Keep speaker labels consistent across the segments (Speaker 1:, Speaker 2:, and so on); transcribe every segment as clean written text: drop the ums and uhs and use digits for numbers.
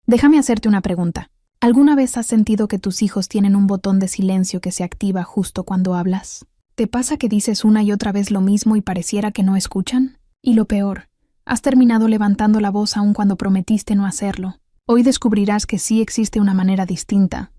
Speaker 1: Déjame hacerte una pregunta. ¿Alguna vez has sentido que tus hijos tienen un botón de silencio que se activa justo cuando hablas? ¿Te pasa que dices una y otra vez lo mismo y pareciera que no escuchan? Y lo peor, has terminado levantando la voz aun cuando prometiste no hacerlo. Hoy descubrirás que sí existe una manera distinta.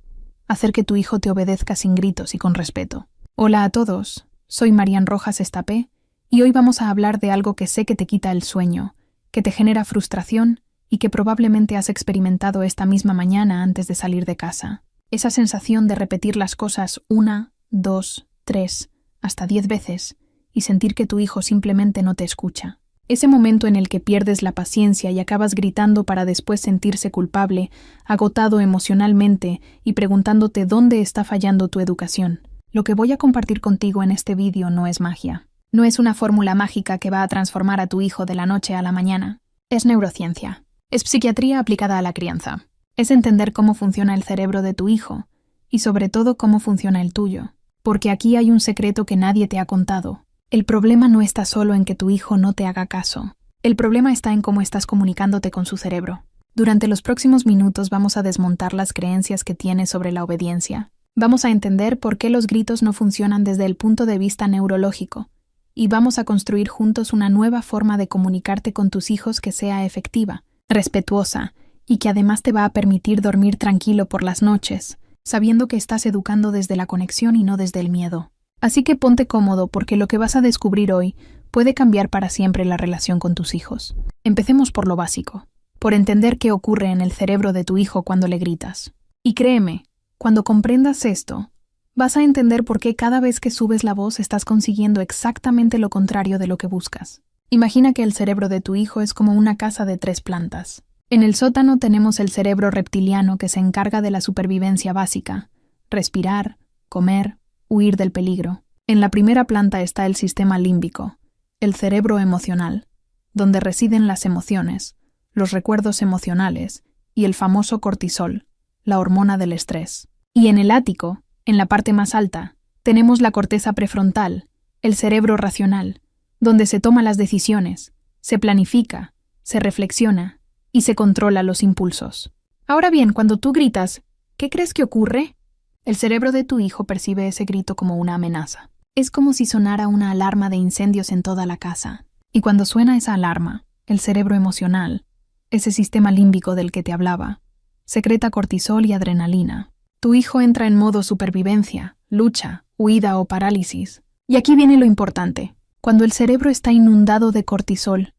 Speaker 1: Hacer que tu hijo te obedezca sin gritos y con respeto. Hola a todos, soy Marian Rojas Estapé y hoy vamos a hablar de algo que sé que te quita el sueño, que te genera frustración y que probablemente has experimentado esta misma mañana antes de salir de casa. Esa sensación de repetir las cosas 1, 2, 3, hasta 10 veces y sentir que tu hijo simplemente no te escucha. Ese momento en el que pierdes la paciencia y acabas gritando para después sentirse culpable, agotado emocionalmente y preguntándote dónde está fallando tu educación. Lo que voy a compartir contigo en este vídeo no es magia. No es una fórmula mágica que va a transformar a tu hijo de la noche a la mañana. Es neurociencia. Es psiquiatría aplicada a la crianza. Es entender cómo funciona el cerebro de tu hijo y sobre todo cómo funciona el tuyo. Porque aquí hay un secreto que nadie te ha contado. El problema no está solo en que tu hijo no te haga caso. El problema está en cómo estás comunicándote con su cerebro. Durante los próximos minutos vamos a desmontar las creencias que tienes sobre la obediencia. Vamos a entender por qué los gritos no funcionan desde el punto de vista neurológico. Y vamos a construir juntos una nueva forma de comunicarte con tus hijos que sea efectiva, respetuosa y que además te va a permitir dormir tranquilo por las noches, sabiendo que estás educando desde la conexión y no desde el miedo. Así que ponte cómodo porque lo que vas a descubrir hoy puede cambiar para siempre la relación con tus hijos. Empecemos por lo básico, por entender qué ocurre en el cerebro de tu hijo cuando le gritas. Y créeme, cuando comprendas esto, vas a entender por qué cada vez que subes la voz estás consiguiendo exactamente lo contrario de lo que buscas. Imagina que el cerebro de tu hijo es como una casa de 3 plantas. En el sótano tenemos el cerebro reptiliano que se encarga de la supervivencia básica: respirar, comer, huir del peligro. En la primera planta está el sistema límbico, el cerebro emocional, donde residen las emociones, los recuerdos emocionales y el famoso cortisol, la hormona del estrés. Y en el ático, en la parte más alta, tenemos la corteza prefrontal, el cerebro racional, donde se toman las decisiones, se planifica, se reflexiona y se controla los impulsos. Ahora bien, cuando tú gritas, ¿qué crees que ocurre? El cerebro de tu hijo percibe ese grito como una amenaza. Es como si sonara una alarma de incendios en toda la casa. Y cuando suena esa alarma, el cerebro emocional, ese sistema límbico del que te hablaba, secreta cortisol y adrenalina. Tu hijo entra en modo supervivencia, lucha, huida o parálisis. Y aquí viene lo importante. Cuando el cerebro está inundado de cortisol,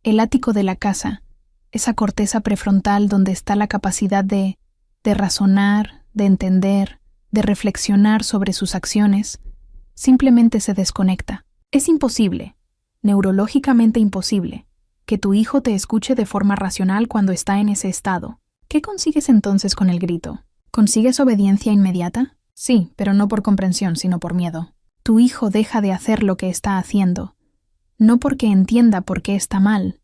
Speaker 1: el ático de la casa, esa corteza prefrontal donde está la capacidad de razonar, de entender, de reflexionar sobre sus acciones, simplemente se desconecta. Es imposible, neurológicamente imposible, que tu hijo te escuche de forma racional cuando está en ese estado. ¿Qué consigues entonces con el grito? ¿Consigues obediencia inmediata? Sí, pero no por comprensión, sino por miedo. Tu hijo deja de hacer lo que está haciendo, no porque entienda por qué está mal,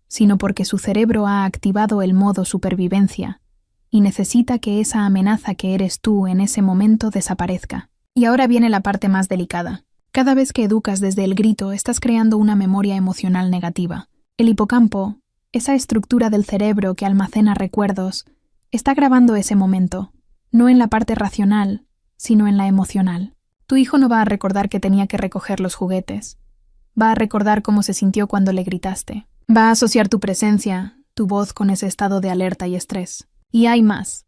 Speaker 1: sino porque su cerebro ha activado el modo supervivencia y necesita que esa amenaza que eres tú en ese momento desaparezca. Y ahora viene la parte más delicada. Cada vez que educas desde el grito, estás creando una memoria emocional negativa. El hipocampo, esa estructura del cerebro que almacena recuerdos, está grabando ese momento, no en la parte racional, sino en la emocional. Tu hijo no va a recordar que tenía que recoger los juguetes. Va a recordar cómo se sintió cuando le gritaste. Va a asociar tu presencia, tu voz con ese estado de alerta y estrés. Y hay más.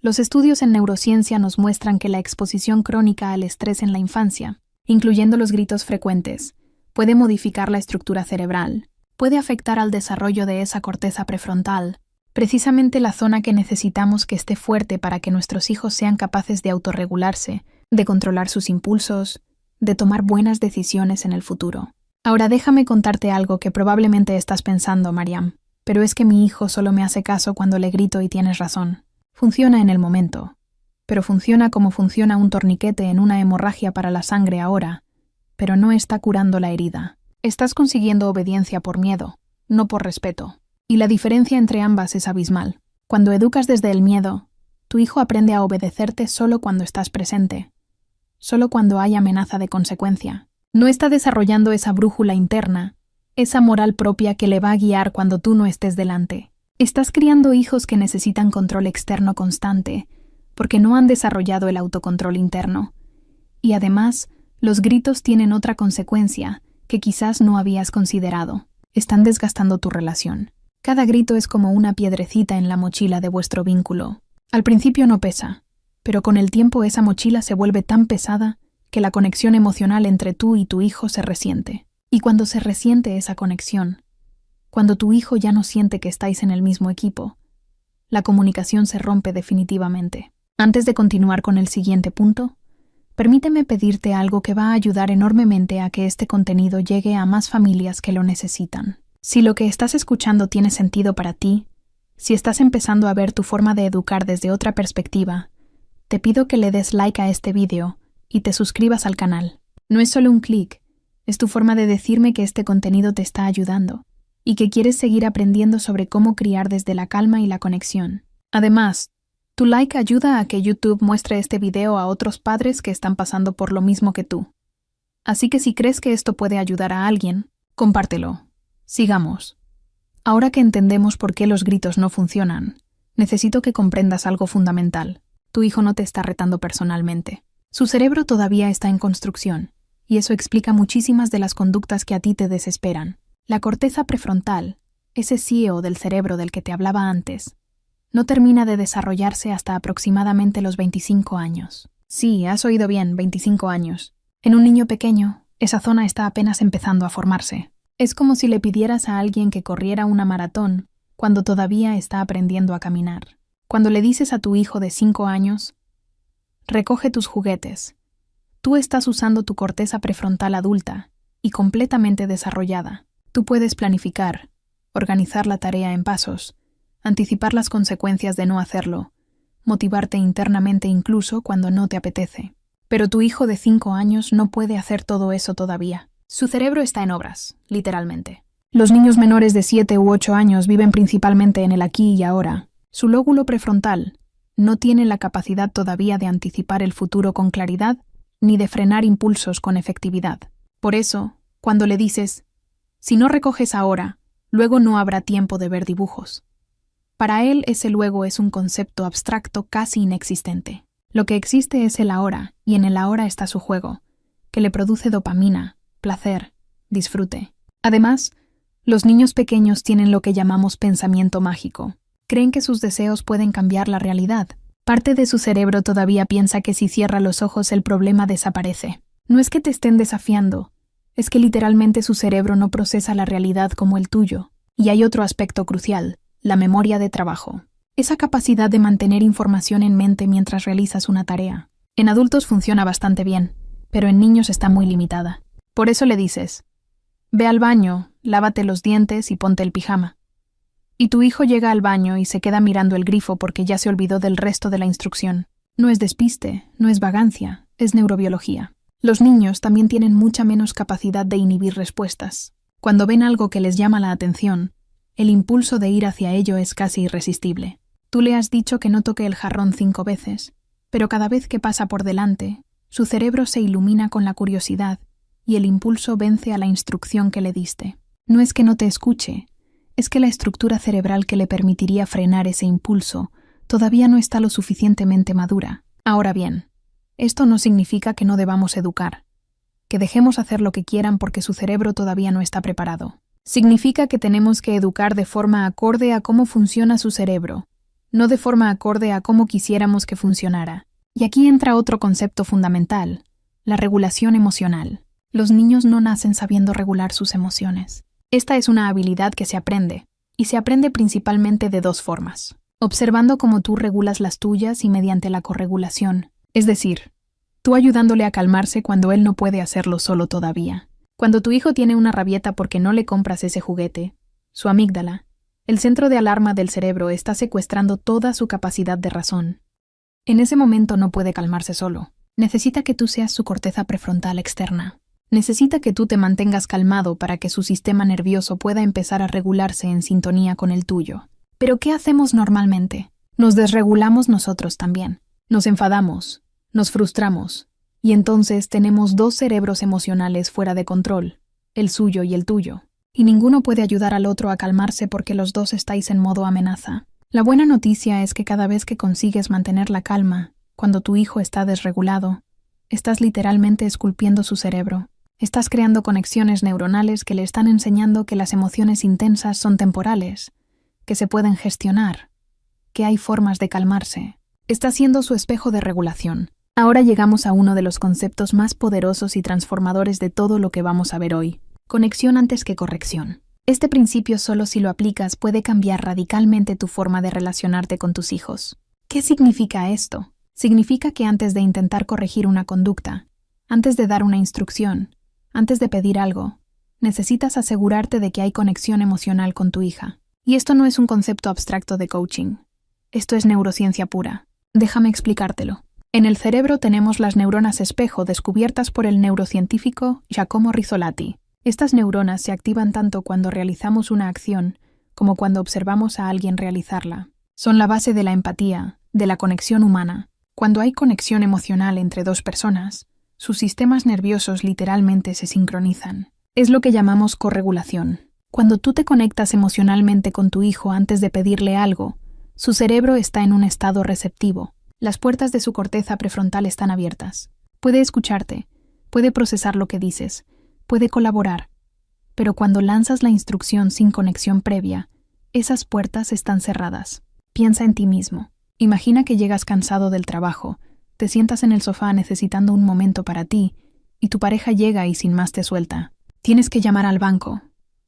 Speaker 1: Los estudios en neurociencia nos muestran que la exposición crónica al estrés en la infancia, incluyendo los gritos frecuentes, puede modificar la estructura cerebral, puede afectar al desarrollo de esa corteza prefrontal, precisamente la zona que necesitamos que esté fuerte para que nuestros hijos sean capaces de autorregularse, de controlar sus impulsos, de tomar buenas decisiones en el futuro. Ahora déjame contarte algo que probablemente estás pensando, Mariam, pero es que mi hijo solo me hace caso cuando le grito y tienes razón. Funciona en el momento, pero funciona como funciona un torniquete en una hemorragia para la sangre ahora, pero no está curando la herida. Estás consiguiendo obediencia por miedo, no por respeto. Y la diferencia entre ambas es abismal. Cuando educas desde el miedo, tu hijo aprende a obedecerte solo cuando estás presente, solo cuando hay amenaza de consecuencia. No está desarrollando esa brújula interna, esa moral propia que le va a guiar cuando tú no estés delante. Estás criando hijos que necesitan control externo constante, porque no han desarrollado el autocontrol interno. Y además, los gritos tienen otra consecuencia que quizás no habías considerado. Están desgastando tu relación. Cada grito es como una piedrecita en la mochila de vuestro vínculo. Al principio no pesa, pero con el tiempo esa mochila se vuelve tan pesada que la conexión emocional entre tú y tu hijo se resiente. Y cuando se resiente esa conexión, cuando tu hijo ya no siente que estáis en el mismo equipo, la comunicación se rompe definitivamente. Antes de continuar con el siguiente punto, permíteme pedirte algo que va a ayudar enormemente a que este contenido llegue a más familias que lo necesitan. Si lo que estás escuchando tiene sentido para ti, si estás empezando a ver tu forma de educar desde otra perspectiva, te pido que le des like a este video y te suscribas al canal. No es solo un clic, es tu forma de decirme que este contenido te está ayudando y que quieres seguir aprendiendo sobre cómo criar desde la calma y la conexión. Además, tu like ayuda a que YouTube muestre este video a otros padres que están pasando por lo mismo que tú. Así que si crees que esto puede ayudar a alguien, compártelo. Sigamos. Ahora que entendemos por qué los gritos no funcionan, necesito que comprendas algo fundamental. Tu hijo no te está retando personalmente. Su cerebro todavía está en construcción, y eso explica muchísimas de las conductas que a ti te desesperan. La corteza prefrontal, ese CEO del cerebro del que te hablaba antes, no termina de desarrollarse hasta aproximadamente los 25 años. Sí, has oído bien, 25 años. En un niño pequeño, esa zona está apenas empezando a formarse. Es como si le pidieras a alguien que corriera una maratón cuando todavía está aprendiendo a caminar. Cuando le dices a tu hijo de 5 años, recoge tus juguetes, tú estás usando tu corteza prefrontal adulta y completamente desarrollada. Tú puedes planificar, organizar la tarea en pasos, anticipar las consecuencias de no hacerlo, motivarte internamente incluso cuando no te apetece. Pero tu hijo de 5 años no puede hacer todo eso todavía. Su cerebro está en obras, literalmente. Los niños menores de 7 u 8 años viven principalmente en el aquí y ahora. Su lóbulo prefrontal no tiene la capacidad todavía de anticipar el futuro con claridad ni de frenar impulsos con efectividad. Por eso, cuando le dices, si no recoges ahora, luego no habrá tiempo de ver dibujos. Para él ese luego es un concepto abstracto casi inexistente. Lo que existe es el ahora, y en el ahora está su juego, que le produce dopamina, placer, disfrute. Además, los niños pequeños tienen lo que llamamos pensamiento mágico. Creen que sus deseos pueden cambiar la realidad. Parte de su cerebro todavía piensa que si cierra los ojos el problema desaparece. No es que te estén desafiando, es que literalmente su cerebro no procesa la realidad como el tuyo. Y hay otro aspecto crucial, la memoria de trabajo. Esa capacidad de mantener información en mente mientras realizas una tarea. En adultos funciona bastante bien, pero en niños está muy limitada. Por eso le dices, ve al baño, lávate los dientes y ponte el pijama. Y tu hijo llega al baño y se queda mirando el grifo porque ya se olvidó del resto de la instrucción. No es despiste, no es vagancia, es neurobiología. Los niños también tienen mucha menos capacidad de inhibir respuestas. Cuando ven algo que les llama la atención, el impulso de ir hacia ello es casi irresistible. Tú le has dicho que no toque el jarrón 5 veces, pero cada vez que pasa por delante, su cerebro se ilumina con la curiosidad y el impulso vence a la instrucción que le diste. No es que no te escuche, es que la estructura cerebral que le permitiría frenar ese impulso todavía no está lo suficientemente madura. Ahora bien, esto no significa que no debamos educar, que dejemos hacer lo que quieran porque su cerebro todavía no está preparado. Significa que tenemos que educar de forma acorde a cómo funciona su cerebro, no de forma acorde a cómo quisiéramos que funcionara. Y aquí entra otro concepto fundamental, la regulación emocional. Los niños no nacen sabiendo regular sus emociones. Esta es una habilidad que se aprende, y se aprende principalmente de 2 formas. Observando cómo tú regulas las tuyas y mediante la corregulación. Es decir, tú ayudándole a calmarse cuando él no puede hacerlo solo todavía. Cuando tu hijo tiene una rabieta porque no le compras ese juguete, su amígdala, el centro de alarma del cerebro, está secuestrando toda su capacidad de razón. En ese momento no puede calmarse solo. Necesita que tú seas su corteza prefrontal externa. Necesita que tú te mantengas calmado para que su sistema nervioso pueda empezar a regularse en sintonía con el tuyo. Pero ¿qué hacemos normalmente? Nos desregulamos nosotros también. Nos enfadamos, nos frustramos, y entonces tenemos 2 cerebros emocionales fuera de control, el suyo y el tuyo. y ninguno puede ayudar al otro a calmarse porque los dos estáis en modo amenaza. La buena noticia es que cada vez que consigues mantener la calma, cuando tu hijo está desregulado, estás literalmente esculpiendo su cerebro. Estás creando conexiones neuronales que le están enseñando que las emociones intensas son temporales, que se pueden gestionar, que hay formas de calmarse. Está siendo su espejo de regulación. Ahora llegamos a uno de los conceptos más poderosos y transformadores de todo lo que vamos a ver hoy. Conexión antes que corrección. Este principio solo si lo aplicas puede cambiar radicalmente tu forma de relacionarte con tus hijos. ¿Qué significa esto? Significa que antes de intentar corregir una conducta, antes de dar una instrucción, antes de pedir algo, necesitas asegurarte de que hay conexión emocional con tu hija. Y esto no es un concepto abstracto de coaching. Esto es neurociencia pura. Déjame explicártelo. En el cerebro tenemos las neuronas espejo descubiertas por el neurocientífico Giacomo Rizzolatti. Estas neuronas se activan tanto cuando realizamos una acción como cuando observamos a alguien realizarla. Son la base de la empatía, de la conexión humana. Cuando hay conexión emocional entre dos personas, sus sistemas nerviosos literalmente se sincronizan. Es lo que llamamos corregulación. Cuando tú te conectas emocionalmente con tu hijo antes de pedirle algo, su cerebro está en un estado receptivo. Las puertas de su corteza prefrontal están abiertas. Puede escucharte, puede procesar lo que dices, puede colaborar. Pero cuando lanzas la instrucción sin conexión previa, esas puertas están cerradas. Piensa en ti mismo. Imagina que llegas cansado del trabajo, te sientas en el sofá necesitando un momento para ti, y tu pareja llega y sin más te suelta. Tienes que llamar al banco,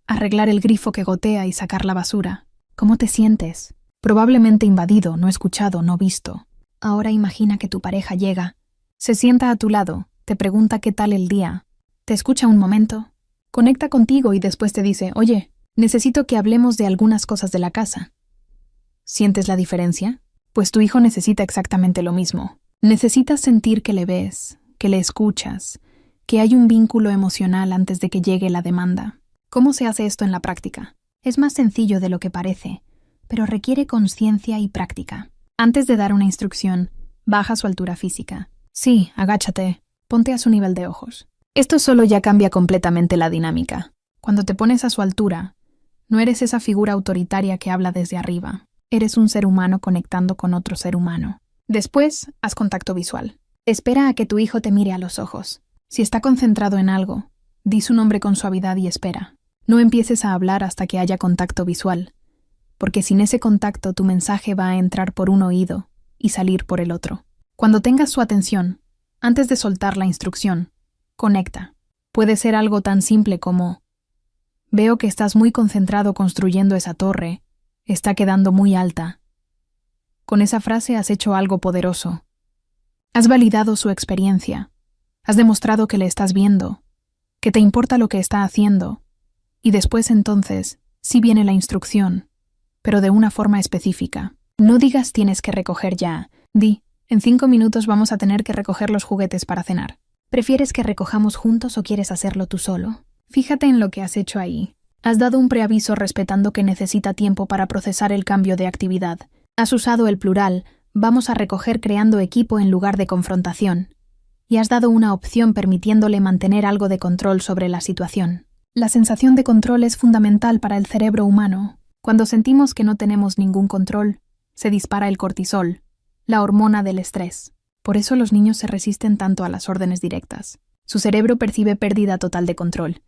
Speaker 1: arreglar el grifo que gotea y sacar la basura. ¿Cómo te sientes? Probablemente invadido, no escuchado, no visto. Ahora imagina que tu pareja llega, se sienta a tu lado, te pregunta qué tal el día, te escucha un momento, conecta contigo y después te dice, oye, necesito que hablemos de algunas cosas de la casa. ¿Sientes la diferencia? Pues tu hijo necesita exactamente lo mismo. Necesitas sentir que le ves, que le escuchas, que hay un vínculo emocional antes de que llegue la demanda. ¿Cómo se hace esto en la práctica? Es más sencillo de lo que parece, pero requiere conciencia y práctica. Antes de dar una instrucción, baja su altura física. Sí, agáchate, ponte a su nivel de ojos. Esto solo ya cambia completamente la dinámica. Cuando te pones a su altura, no eres esa figura autoritaria que habla desde arriba. Eres un ser humano conectando con otro ser humano. Después, haz contacto visual. Espera a que tu hijo te mire a los ojos. Si está concentrado en algo, di su nombre con suavidad y espera. No empieces a hablar hasta que haya contacto visual, porque sin ese contacto tu mensaje va a entrar por un oído y salir por el otro. Cuando tengas su atención, antes de soltar la instrucción, conecta. Puede ser algo tan simple como: veo que estás muy concentrado construyendo esa torre, está quedando muy alta. Con esa frase has hecho algo poderoso. Has validado su experiencia. Has demostrado que le estás viendo, que te importa lo que está haciendo. Y después entonces, sí viene la instrucción, pero de una forma específica. No digas tienes que recoger ya. Di, en 5 minutos vamos a tener que recoger los juguetes para cenar. ¿Prefieres que recojamos juntos o quieres hacerlo tú solo? Fíjate en lo que has hecho ahí. Has dado un preaviso respetando que necesita tiempo para procesar el cambio de actividad. Has usado el plural, vamos a recoger creando equipo en lugar de confrontación. Y has dado una opción permitiéndole mantener algo de control sobre la situación. La sensación de control es fundamental para el cerebro humano. Cuando sentimos que no tenemos ningún control, se dispara el cortisol, la hormona del estrés. Por eso los niños se resisten tanto a las órdenes directas. Su cerebro percibe pérdida total de control.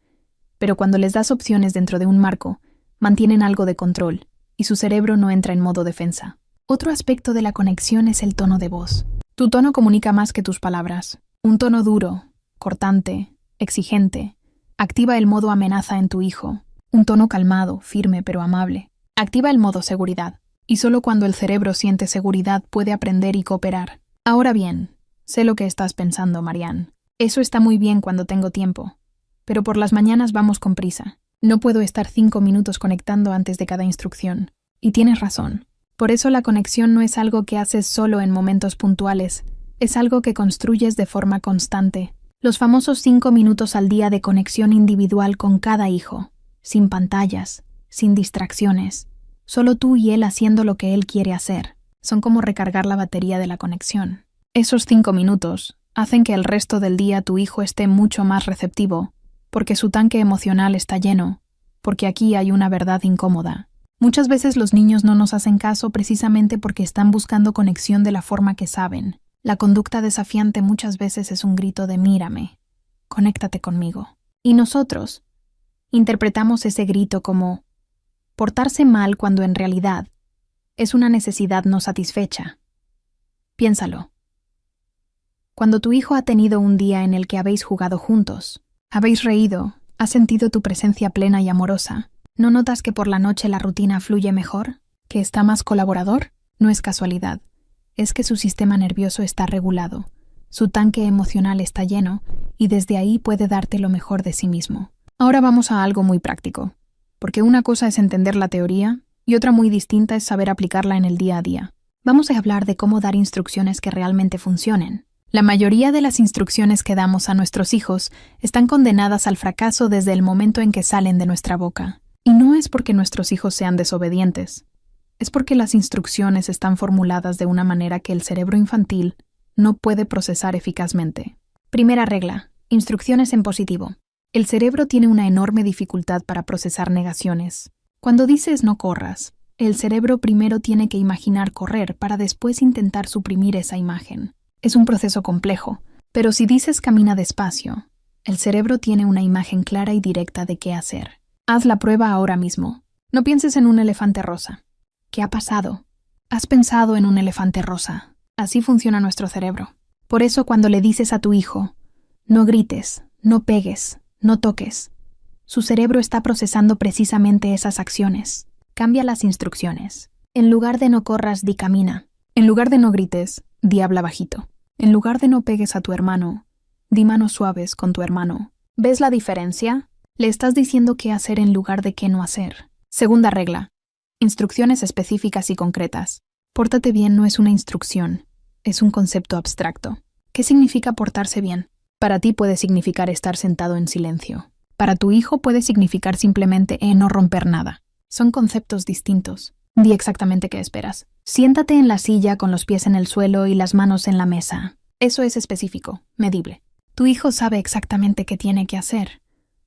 Speaker 1: Pero cuando les das opciones dentro de un marco, mantienen algo de control, y su cerebro no entra en modo defensa. Otro aspecto de la conexión es el tono de voz. Tu tono comunica más que tus palabras. Un tono duro, cortante, exigente, activa el modo amenaza en tu hijo. Un tono calmado, firme pero amable, activa el modo seguridad. Y solo cuando el cerebro siente seguridad puede aprender y cooperar. Ahora bien, sé lo que estás pensando, Marianne. Eso está muy bien cuando tengo tiempo. Pero por las mañanas vamos con prisa. No puedo estar 5 minutos conectando antes de cada instrucción. Y tienes razón. Por eso la conexión no es algo que haces solo en momentos puntuales. Es algo que construyes de forma constante. Los famosos 5 minutos al día de conexión individual con cada hijo. Sin pantallas, sin distracciones. Solo tú y él haciendo lo que él quiere hacer. Son como recargar la batería de la conexión. Esos 5 minutos hacen que el resto del día tu hijo esté mucho más receptivo, porque su tanque emocional está lleno, porque aquí hay una verdad incómoda. Muchas veces los niños no nos hacen caso precisamente porque están buscando conexión de la forma que saben. La conducta desafiante muchas veces es un grito de mírame, conéctate conmigo. Y nosotros interpretamos ese grito como portarse mal cuando en realidad es una necesidad no satisfecha. Piénsalo. Cuando tu hijo ha tenido un día en el que habéis jugado juntos, habéis reído, has sentido tu presencia plena y amorosa, ¿no notas que por la noche la rutina fluye mejor? ¿Que está más colaborador? No es casualidad. Es que su sistema nervioso está regulado, su tanque emocional está lleno y desde ahí puede darte lo mejor de sí mismo. Ahora vamos a algo muy práctico, porque una cosa es entender la teoría y otra muy distinta es saber aplicarla en el día a día. Vamos a hablar de cómo dar instrucciones que realmente funcionen. La mayoría de las instrucciones que damos a nuestros hijos están condenadas al fracaso desde el momento en que salen de nuestra boca. Y no es porque nuestros hijos sean desobedientes. Es porque las instrucciones están formuladas de una manera que el cerebro infantil no puede procesar eficazmente. Primera regla: instrucciones en positivo. El cerebro tiene una enorme dificultad para procesar negaciones. Cuando dices no corras, el cerebro primero tiene que imaginar correr para después intentar suprimir esa imagen. Es un proceso complejo, pero si dices camina despacio, el cerebro tiene una imagen clara y directa de qué hacer. Haz la prueba ahora mismo. No pienses en un elefante rosa. ¿Qué ha pasado? Has pensado en un elefante rosa. Así funciona nuestro cerebro. Por eso cuando le dices a tu hijo, no grites, no pegues, no toques, su cerebro está procesando precisamente esas acciones. Cambia las instrucciones. En lugar de no corras, di camina. En lugar de no grites, di habla bajito. En lugar de no pegues a tu hermano, di manos suaves con tu hermano. ¿Ves la diferencia? Le estás diciendo qué hacer en lugar de qué no hacer. Segunda regla: instrucciones específicas y concretas. Pórtate bien no es una instrucción, es un concepto abstracto. ¿Qué significa portarse bien? Para ti puede significar estar sentado en silencio. Para tu hijo puede significar simplemente no romper nada. Son conceptos distintos. Di exactamente qué esperas. Siéntate en la silla con los pies en el suelo y las manos en la mesa. Eso es específico, medible. Tu hijo sabe exactamente qué tiene que hacer.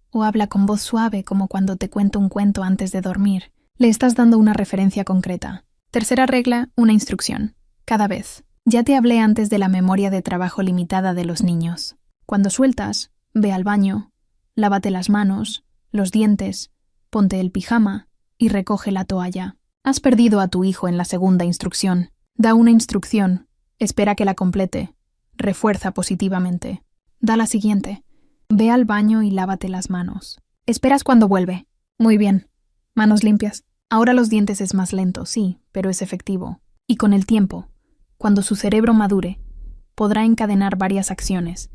Speaker 1: O habla con voz suave como cuando te cuento un cuento antes de dormir. Le estás dando una referencia concreta. Tercera regla, una instrucción. Cada vez. Ya te hablé antes de la memoria de trabajo limitada de los niños. Cuando sueltas, ve al baño, lávate las manos, los dientes, ponte el pijama y recoge la toalla. Has perdido a tu hijo en la segunda instrucción. Da una instrucción, espera que la complete, refuerza positivamente. Da la siguiente. Ve al baño y lávate las manos. Esperas cuando vuelve. Muy bien. Manos limpias. Ahora los dientes es más lento, sí, pero es efectivo. Y con el tiempo, cuando su cerebro madure, podrá encadenar varias acciones,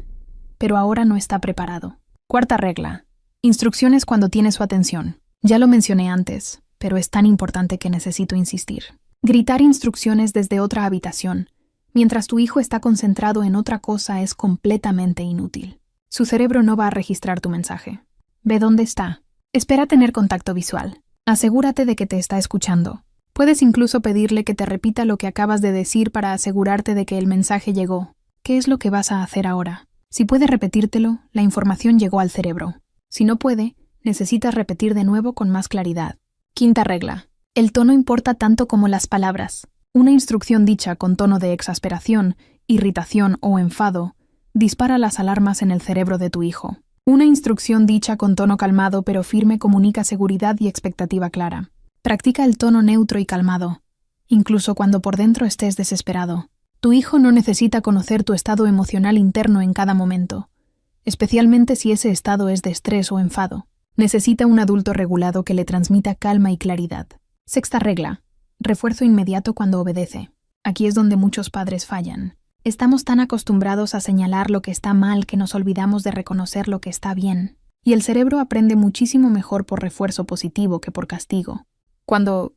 Speaker 1: pero ahora no está preparado. Cuarta regla. Instrucciones cuando tiene su atención. Ya lo mencioné antes, pero es tan importante que necesito insistir. Gritar instrucciones desde otra habitación, mientras tu hijo está concentrado en otra cosa, es completamente inútil. Su cerebro no va a registrar tu mensaje. Ve dónde está. Espera tener contacto visual. Asegúrate de que te está escuchando. Puedes incluso pedirle que te repita lo que acabas de decir para asegurarte de que el mensaje llegó. ¿Qué es lo que vas a hacer ahora? Si puede repetírtelo, la información llegó al cerebro. Si no puede, necesitas repetir de nuevo con más claridad. Quinta regla. El tono importa tanto como las palabras. Una instrucción dicha con tono de exasperación, irritación o enfado dispara las alarmas en el cerebro de tu hijo. Una instrucción dicha con tono calmado pero firme comunica seguridad y expectativa clara. Practica el tono neutro y calmado, incluso cuando por dentro estés desesperado. Tu hijo no necesita conocer tu estado emocional interno en cada momento, especialmente si ese estado es de estrés o enfado. Necesita un adulto regulado que le transmita calma y claridad. Sexta regla. Refuerzo inmediato cuando obedece. Aquí es donde muchos padres fallan. Estamos tan acostumbrados a señalar lo que está mal que nos olvidamos de reconocer lo que está bien. Y el cerebro aprende muchísimo mejor por refuerzo positivo que por castigo. Cuando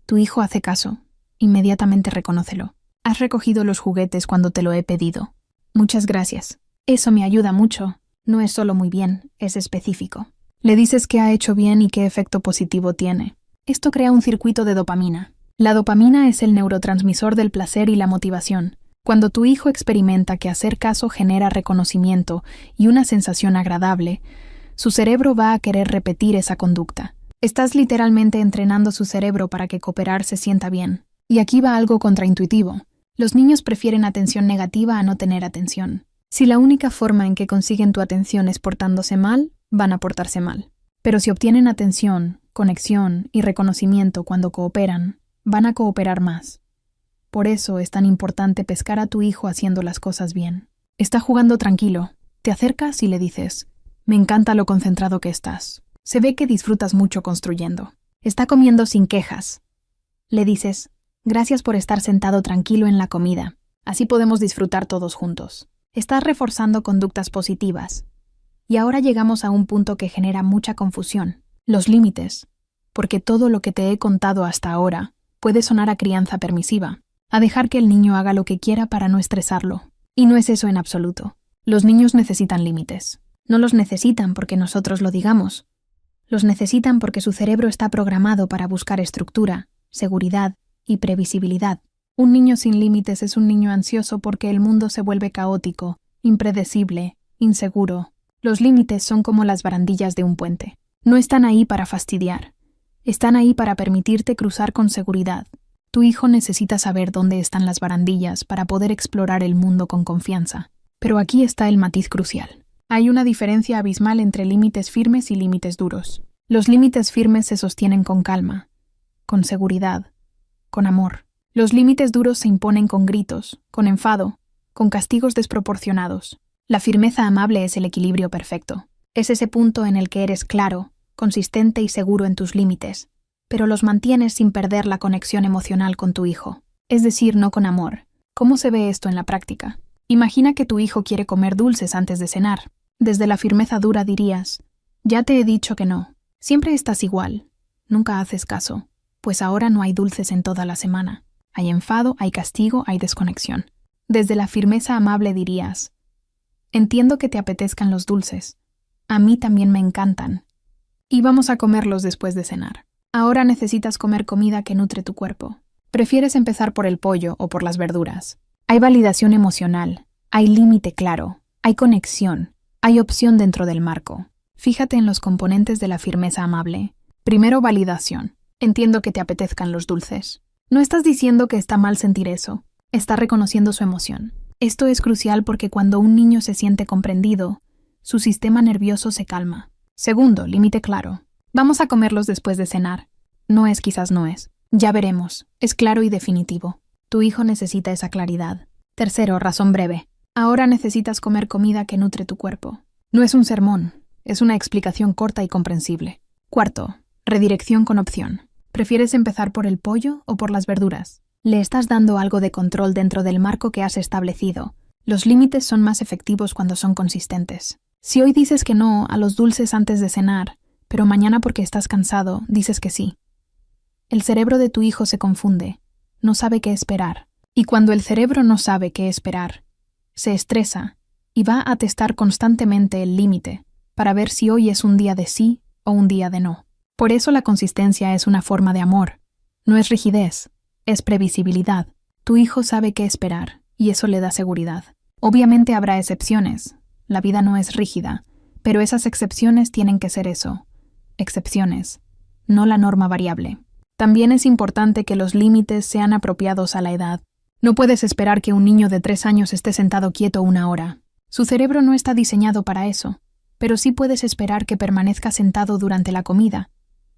Speaker 1: tu hijo hace caso, inmediatamente reconócelo. Has recogido los juguetes cuando te lo he pedido. Muchas gracias. Eso me ayuda mucho. No es solo muy bien, es específico. Le dices qué ha hecho bien y qué efecto positivo tiene. Esto crea un circuito de dopamina. La dopamina es el neurotransmisor del placer y la motivación. Cuando tu hijo experimenta que hacer caso genera reconocimiento y una sensación agradable, Su cerebro va a querer repetir esa conducta. Estás literalmente entrenando su cerebro para que cooperar se sienta bien. Y aquí va algo contraintuitivo. Los niños prefieren atención negativa a no tener atención. Si la única forma en que consiguen tu atención es portándose mal, van a portarse mal. Pero si obtienen atención, conexión y reconocimiento cuando cooperan, van a cooperar más. Por eso es tan importante pescar a tu hijo haciendo las cosas bien. Está jugando tranquilo. Te acercas y le dices: «Me encanta lo concentrado que estás. Se ve que disfrutas mucho construyendo. Está comiendo sin quejas». Le dices: «Gracias por estar sentado tranquilo en la comida. Así podemos disfrutar todos juntos». Estás reforzando conductas positivas. Y ahora llegamos a un punto que genera mucha confusión: los límites. Porque todo lo que te he contado hasta ahora puede sonar a crianza permisiva, a dejar que el niño haga lo que quiera para no estresarlo. Y no es eso en absoluto. Los niños necesitan límites. No los necesitan porque nosotros lo digamos. Los necesitan porque su cerebro está programado para buscar estructura, seguridad y previsibilidad. Un niño sin límites es un niño ansioso porque el mundo se vuelve caótico, impredecible, inseguro. Los límites son como las barandillas de un puente. No están ahí para fastidiar. Están ahí para permitirte cruzar con seguridad. Tu hijo necesita saber dónde están las barandillas para poder explorar el mundo con confianza. Pero aquí está el matiz crucial. Hay una diferencia abismal entre límites firmes y límites duros. Los límites firmes se sostienen con calma, con seguridad, con amor. Los límites duros se imponen con gritos, con enfado, con castigos desproporcionados. La firmeza amable es el equilibrio perfecto. Es ese punto en el que eres claro, consistente y seguro en tus límites, pero los mantienes sin perder la conexión emocional con tu hijo. Es decir, no con amor. ¿Cómo se ve esto en la práctica? Imagina que tu hijo quiere comer dulces antes de cenar. Desde la firmeza dura dirías: «Ya te he dicho que no. Siempre estás igual. Nunca haces caso. Pues ahora no hay dulces en toda la semana. Hay enfado, hay castigo, hay desconexión». Desde la firmeza amable dirías: «Entiendo que te apetezcan los dulces. A mí también me encantan. Y vamos a comerlos después de cenar. Ahora necesitas comer comida que nutre tu cuerpo. Prefieres empezar por el pollo o por las verduras. Hay validación emocional, hay límite claro, hay conexión, hay opción dentro del marco. Fíjate en los componentes de la firmeza amable. Primero, validación. Entiendo que te apetezcan los dulces. No estás diciendo que está mal sentir eso. Estás reconociendo su emoción. Esto es crucial porque cuando un niño se siente comprendido, su sistema nervioso se calma. Segundo, límite claro. Vamos a comerlos después de cenar. No es, quizás no es. Ya veremos. Es claro y definitivo. Tu hijo necesita esa claridad. Tercero, razón breve. Ahora necesitas comer comida que nutre tu cuerpo. No es un sermón. Es una explicación corta y comprensible. Cuarto, redirección con opción. ¿Prefieres empezar por el pollo o por las verduras? Le estás dando algo de control dentro del marco que has establecido. Los límites son más efectivos cuando son consistentes. Si hoy dices que no a los dulces antes de cenar, pero mañana porque estás cansado dices que sí, el cerebro de tu hijo se confunde, no sabe qué esperar. Y cuando el cerebro no sabe qué esperar, se estresa y va a testar constantemente el límite para ver si hoy es un día de sí o un día de no. Por eso la consistencia es una forma de amor. No es rigidez, es previsibilidad. Tu hijo sabe qué esperar y eso le da seguridad. Obviamente habrá excepciones. La vida no es rígida, pero esas excepciones tienen que ser eso. Excepciones, no la norma variable. También es importante que los límites sean apropiados a la edad. No puedes esperar que un niño de 3 años esté sentado quieto 1 hora. Su cerebro no está diseñado para eso, pero sí puedes esperar que permanezca sentado durante la comida,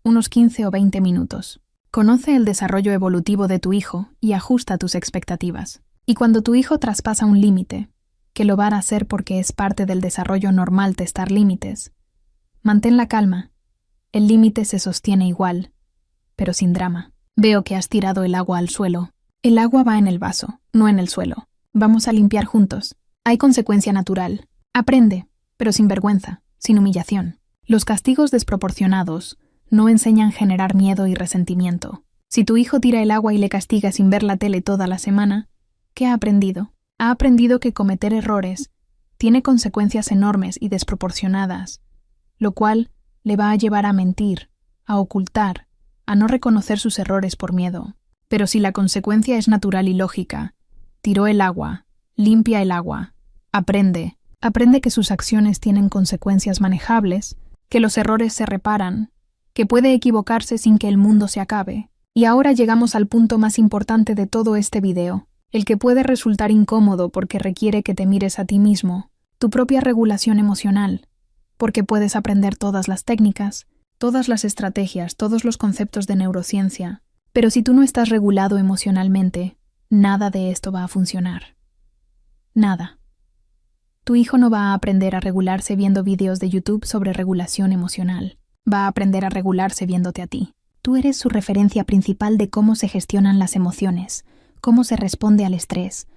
Speaker 1: unos 15 o 20 minutos. Conoce el desarrollo evolutivo de tu hijo y ajusta tus expectativas. Y cuando tu hijo traspasa un límite, que lo va a hacer porque es parte del desarrollo normal testar límites, mantén la calma. El límite se sostiene igual, pero sin drama. Veo que has tirado el agua al suelo. El agua va en el vaso, no en el suelo. Vamos a limpiar juntos. Hay consecuencia natural. Aprende, pero sin vergüenza, sin humillación. Los castigos desproporcionados no enseñan a generar miedo y resentimiento. Si tu hijo tira el agua y le castiga sin ver la tele toda la semana, ¿qué ha aprendido? Ha aprendido que cometer errores tiene consecuencias enormes y desproporcionadas, lo cual le va a llevar a mentir, a ocultar, a no reconocer sus errores por miedo. Pero si la consecuencia es natural y lógica, tiró el agua, limpia el agua, aprende que sus acciones tienen consecuencias manejables, que los errores se reparan, que puede equivocarse sin que el mundo se acabe. Y ahora llegamos al punto más importante de todo este video, el que puede resultar incómodo porque requiere que te mires a ti mismo, tu propia regulación emocional, porque puedes aprender todas las técnicas, todas las estrategias, todos los conceptos de neurociencia, pero si tú no estás regulado emocionalmente, nada de esto va a funcionar. Nada. Tu hijo no va a aprender a regularse viendo videos de YouTube sobre regulación emocional. Va a aprender a regularse viéndote a ti. Tú eres su referencia principal de cómo se gestionan las emociones, cómo se responde al estrés,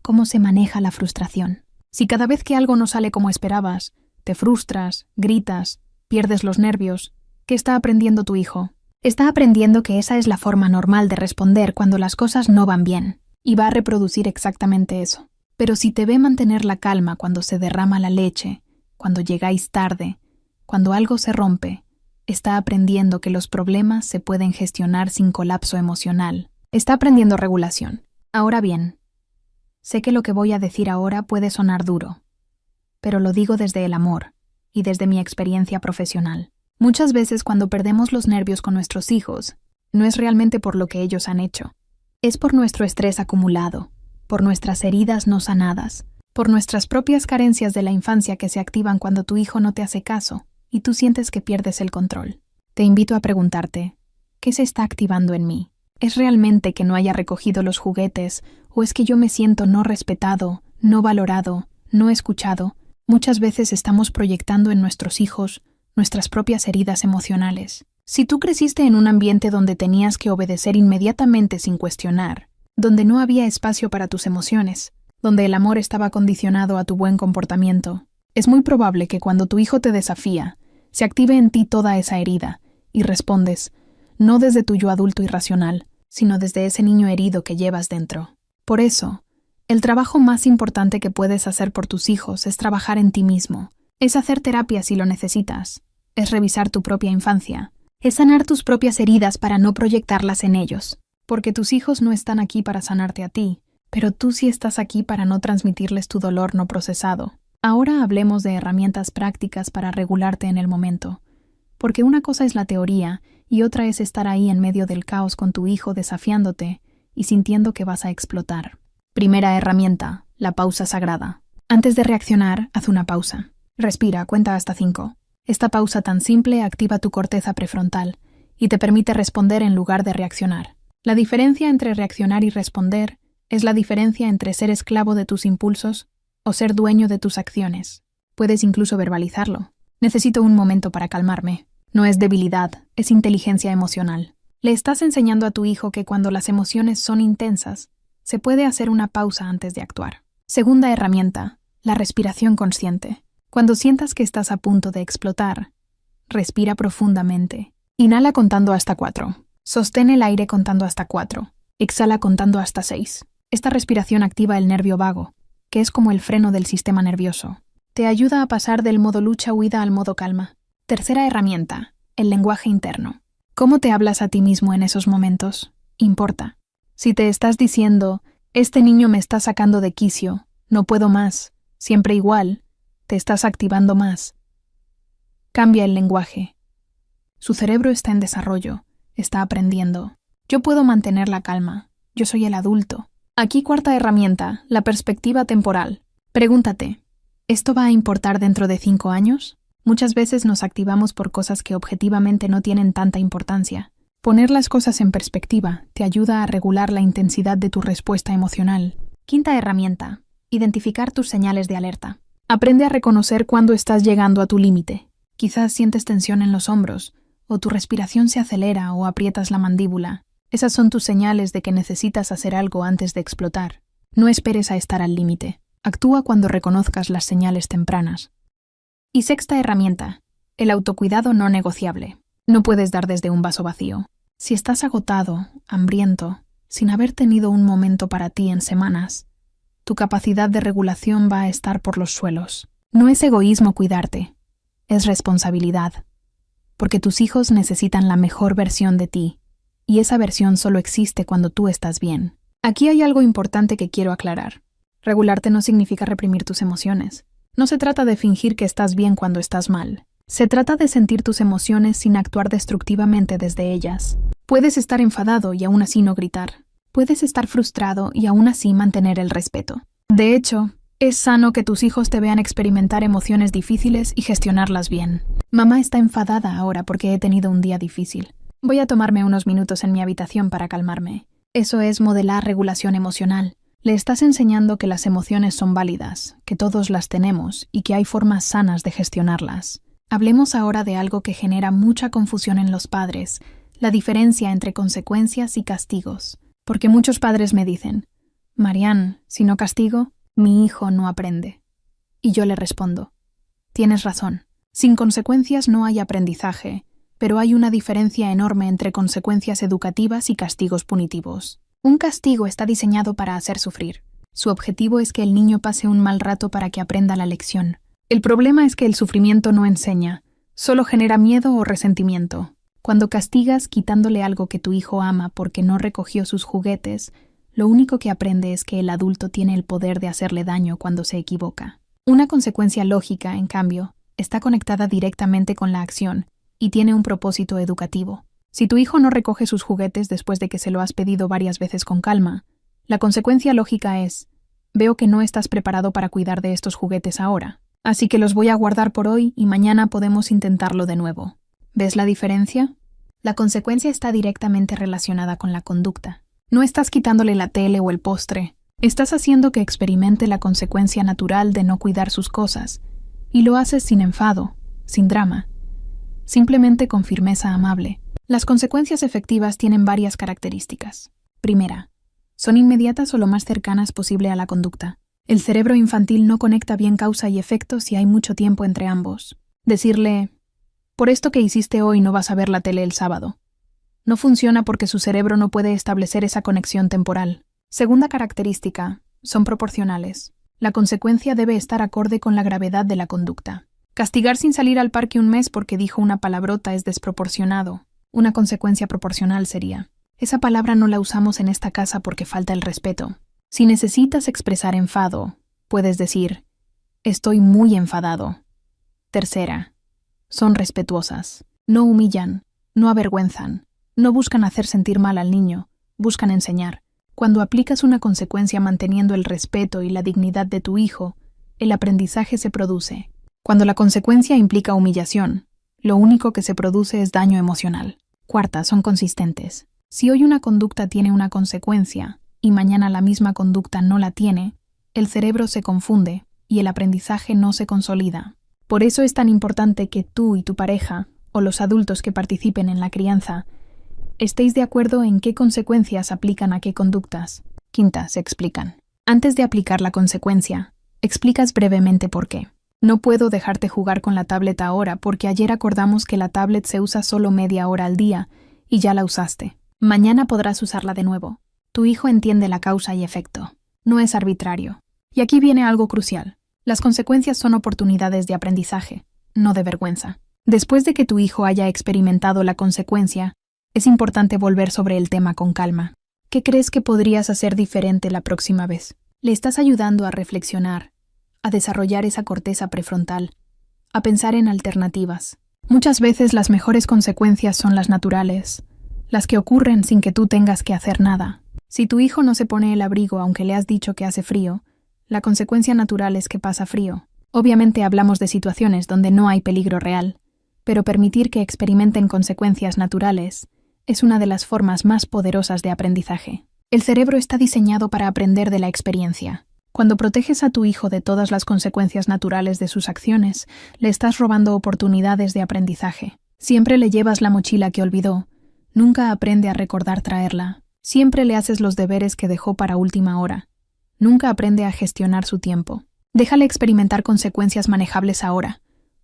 Speaker 1: cómo se maneja la frustración. Si cada vez que algo no sale como esperabas, te frustras, gritas, pierdes los nervios, ¿qué está aprendiendo tu hijo? Está aprendiendo que esa es la forma normal de responder cuando las cosas no van bien, y va a reproducir exactamente eso. Pero si te ve mantener la calma cuando se derrama la leche, cuando llegáis tarde, cuando algo se rompe, está aprendiendo que los problemas se pueden gestionar sin colapso emocional. Está aprendiendo regulación. Ahora bien, sé que lo que voy a decir ahora puede sonar duro, pero lo digo desde el amor y desde mi experiencia profesional. Muchas veces cuando perdemos los nervios con nuestros hijos, no es realmente por lo que ellos han hecho. Es por nuestro estrés acumulado, por nuestras heridas no sanadas, por nuestras propias carencias de la infancia que se activan cuando tu hijo no te hace caso y tú sientes que pierdes el control. Te invito a preguntarte, ¿qué se está activando en mí? ¿Es realmente que no haya recogido los juguetes o es que yo me siento no respetado, no valorado, no escuchado? Muchas veces estamos proyectando en nuestros hijos nuestras propias heridas emocionales. Si tú creciste en un ambiente donde tenías que obedecer inmediatamente sin cuestionar, donde no había espacio para tus emociones, donde el amor estaba condicionado a tu buen comportamiento, es muy probable que cuando tu hijo te desafía, se active en ti toda esa herida y respondes, no desde tu yo adulto irracional, sino desde ese niño herido que llevas dentro. Por eso, el trabajo más importante que puedes hacer por tus hijos es trabajar en ti mismo, es hacer terapia si lo necesitas, es revisar tu propia infancia, es sanar tus propias heridas para no proyectarlas en ellos, porque tus hijos no están aquí para sanarte a ti, pero tú sí estás aquí para no transmitirles tu dolor no procesado. Ahora hablemos de herramientas prácticas para regularte en el momento, porque una cosa es la teoría y otra es estar ahí en medio del caos con tu hijo desafiándote y sintiendo que vas a explotar. Primera herramienta, la pausa sagrada. Antes de reaccionar, haz una pausa. Respira, cuenta hasta 5. Esta pausa tan simple activa tu corteza prefrontal y te permite responder en lugar de reaccionar. La diferencia entre reaccionar y responder es la diferencia entre ser esclavo de tus impulsos o ser dueño de tus acciones. Puedes incluso verbalizarlo. Necesito un momento para calmarme. No es debilidad, es inteligencia emocional. Le estás enseñando a tu hijo que cuando las emociones son intensas, se puede hacer una pausa antes de actuar. Segunda herramienta, la respiración consciente. Cuando sientas que estás a punto de explotar, respira profundamente. Inhala contando hasta 4. Sostén el aire contando hasta 4. Exhala contando hasta 6. Esta respiración activa el nervio vago, que es como el freno del sistema nervioso. Te ayuda a pasar del modo lucha-huida al modo calma. Tercera herramienta, el lenguaje interno. ¿Cómo te hablas a ti mismo en esos momentos? Importa. Si te estás diciendo, este niño me está sacando de quicio, no puedo más, siempre igual, te estás activando más. Cambia el lenguaje. Su cerebro está en desarrollo, está aprendiendo. Yo puedo mantener la calma, yo soy el adulto. Aquí cuarta herramienta, la perspectiva temporal. Pregúntate, ¿esto va a importar dentro de 5 años? Muchas veces nos activamos por cosas que objetivamente no tienen tanta importancia. Poner las cosas en perspectiva te ayuda a regular la intensidad de tu respuesta emocional. Quinta herramienta, identificar tus señales de alerta. Aprende a reconocer cuándo estás llegando a tu límite. Quizás sientes tensión en los hombros, o tu respiración se acelera o aprietas la mandíbula. Esas son tus señales de que necesitas hacer algo antes de explotar. No esperes a estar al límite. Actúa cuando reconozcas las señales tempranas. Y sexta herramienta, el autocuidado no negociable. No puedes dar desde un vaso vacío. Si estás agotado, hambriento, sin haber tenido un momento para ti en semanas, tu capacidad de regulación va a estar por los suelos. No es egoísmo cuidarte, es responsabilidad. Porque tus hijos necesitan la mejor versión de ti, y esa versión solo existe cuando tú estás bien. Aquí hay algo importante que quiero aclarar. Regularte no significa reprimir tus emociones. No se trata de fingir que estás bien cuando estás mal. Se trata de sentir tus emociones sin actuar destructivamente desde ellas. Puedes estar enfadado y aún así no gritar. Puedes estar frustrado y aún así mantener el respeto. De hecho, es sano que tus hijos te vean experimentar emociones difíciles y gestionarlas bien. Mamá está enfadada ahora porque he tenido un día difícil. Voy a tomarme unos minutos en mi habitación para calmarme. Eso es modelar regulación emocional. Le estás enseñando que las emociones son válidas, que todos las tenemos y que hay formas sanas de gestionarlas. Hablemos ahora de algo que genera mucha confusión en los padres, la diferencia entre consecuencias y castigos. Porque muchos padres me dicen, Marian, si no castigo, mi hijo no aprende. Y yo le respondo, tienes razón. Sin consecuencias no hay aprendizaje, pero hay una diferencia enorme entre consecuencias educativas y castigos punitivos. Un castigo está diseñado para hacer sufrir. Su objetivo es que el niño pase un mal rato para que aprenda la lección. El problema es que el sufrimiento no enseña, solo genera miedo o resentimiento. Cuando castigas quitándole algo que tu hijo ama porque no recogió sus juguetes, lo único que aprende es que el adulto tiene el poder de hacerle daño cuando se equivoca. Una consecuencia lógica, en cambio, está conectada directamente con la acción y tiene un propósito educativo. Si tu hijo no recoge sus juguetes después de que se lo has pedido varias veces con calma, la consecuencia lógica es, veo que no estás preparado para cuidar de estos juguetes ahora, así que los voy a guardar por hoy y mañana podemos intentarlo de nuevo. ¿Ves la diferencia? La consecuencia está directamente relacionada con la conducta. No estás quitándole la tele o el postre, estás haciendo que experimente la consecuencia natural de no cuidar sus cosas, y lo haces sin enfado, sin drama, simplemente con firmeza amable. Las consecuencias efectivas tienen varias características. Primera, son inmediatas o lo más cercanas posible a la conducta. El cerebro infantil no conecta bien causa y efecto si hay mucho tiempo entre ambos. Decirle, por esto que hiciste hoy no vas a ver la tele el sábado. No funciona porque su cerebro no puede establecer esa conexión temporal. Segunda característica, son proporcionales. La consecuencia debe estar acorde con la gravedad de la conducta. Castigar sin salir al parque un mes porque dijo una palabrota es desproporcionado. Una consecuencia proporcional sería, esa palabra no la usamos en esta casa porque falta el respeto. Si necesitas expresar enfado, puedes decir, estoy muy enfadado. Tercera, son respetuosas. No humillan, no avergüenzan, no buscan hacer sentir mal al niño, buscan enseñar. Cuando aplicas una consecuencia manteniendo el respeto y la dignidad de tu hijo, el aprendizaje se produce. Cuando la consecuencia implica humillación, lo único que se produce es daño emocional. Cuarta, son consistentes. Si hoy una conducta tiene una consecuencia y mañana la misma conducta no la tiene, el cerebro se confunde y el aprendizaje no se consolida. Por eso es tan importante que tú y tu pareja, o los adultos que participen en la crianza, estéis de acuerdo en qué consecuencias aplican a qué conductas. Quinta, se explican. Antes de aplicar la consecuencia, explicas brevemente por qué. No puedo dejarte jugar con la tablet ahora porque ayer acordamos que la tablet se usa solo media hora al día y ya la usaste. Mañana podrás usarla de nuevo. Tu hijo entiende la causa y efecto. No es arbitrario. Y aquí viene algo crucial. Las consecuencias son oportunidades de aprendizaje, no de vergüenza. Después de que tu hijo haya experimentado la consecuencia, es importante volver sobre el tema con calma. ¿Qué crees que podrías hacer diferente la próxima vez? Le estás ayudando a reflexionar, a desarrollar esa corteza prefrontal, a pensar en alternativas. Muchas veces las mejores consecuencias son las naturales, las que ocurren sin que tú tengas que hacer nada. Si tu hijo no se pone el abrigo aunque le has dicho que hace frío, la consecuencia natural es que pasa frío. Obviamente hablamos de situaciones donde no hay peligro real, pero permitir que experimenten consecuencias naturales es una de las formas más poderosas de aprendizaje. El cerebro está diseñado para aprender de la experiencia. Cuando proteges a tu hijo de todas las consecuencias naturales de sus acciones, le estás robando oportunidades de aprendizaje. Siempre le llevas la mochila que olvidó, nunca aprende a recordar traerla. Siempre le haces los deberes que dejó para última hora. Nunca aprende a gestionar su tiempo. Déjale experimentar consecuencias manejables ahora,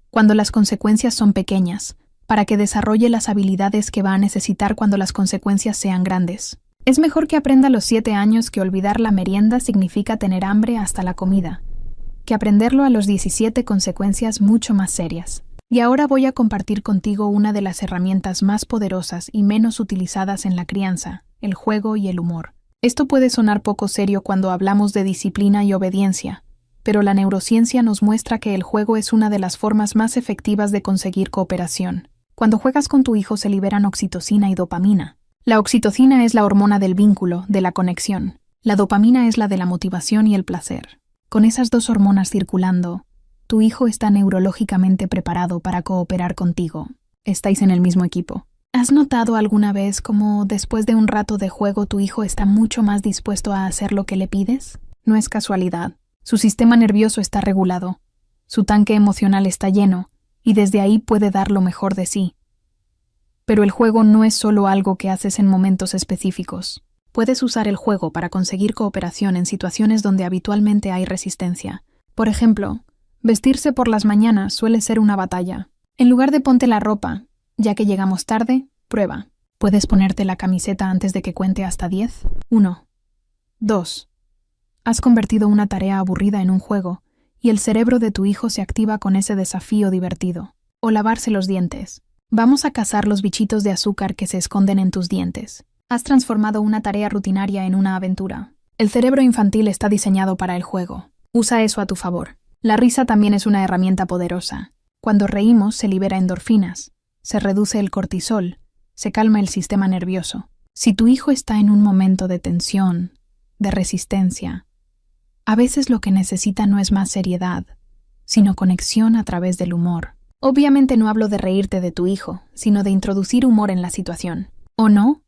Speaker 1: cuando las consecuencias son pequeñas, para que desarrolle las habilidades que va a necesitar cuando las consecuencias sean grandes. Es mejor que aprenda a los 7 años que olvidar la merienda significa tener hambre hasta la comida, que aprenderlo a los 17 consecuencias mucho más serias. Y ahora voy a compartir contigo una de las herramientas más poderosas y menos utilizadas en la crianza, el juego y el humor. Esto puede sonar poco serio cuando hablamos de disciplina y obediencia, pero la neurociencia nos muestra que el juego es una de las formas más efectivas de conseguir cooperación. Cuando juegas con tu hijo se liberan oxitocina y dopamina. La oxitocina es la hormona del vínculo, de la conexión. La dopamina es la de la motivación y el placer. Con esas dos hormonas circulando, tu hijo está neurológicamente preparado para cooperar contigo. Estáis en el mismo equipo. ¿Has notado alguna vez cómo después de un rato de juego tu hijo está mucho más dispuesto a hacer lo que le pides? No es casualidad. Su sistema nervioso está regulado. Su tanque emocional está lleno, y desde ahí puede dar lo mejor de sí. Pero el juego no es solo algo que haces en momentos específicos. Puedes usar el juego para conseguir cooperación en situaciones donde habitualmente hay resistencia. Por ejemplo, vestirse por las mañanas suele ser una batalla. En lugar de ponte la ropa, ya que llegamos tarde, prueba. ¿Puedes ponerte la camiseta antes de que cuente hasta 10? 1. 2. Has convertido una tarea aburrida en un juego, y el cerebro de tu hijo se activa con ese desafío divertido. O lavarse los dientes. Vamos a cazar los bichitos de azúcar que se esconden en tus dientes. Has transformado una tarea rutinaria en una aventura. El cerebro infantil está diseñado para el juego. Usa eso a tu favor. La risa también es una herramienta poderosa. Cuando reímos se libera endorfinas, se reduce el cortisol, se calma el sistema nervioso. Si tu hijo está en un momento de tensión, de resistencia, a veces lo que necesita no es más seriedad, sino conexión a través del humor. Obviamente no hablo de reírte de tu hijo, sino de introducir humor en la situación. ¿O no?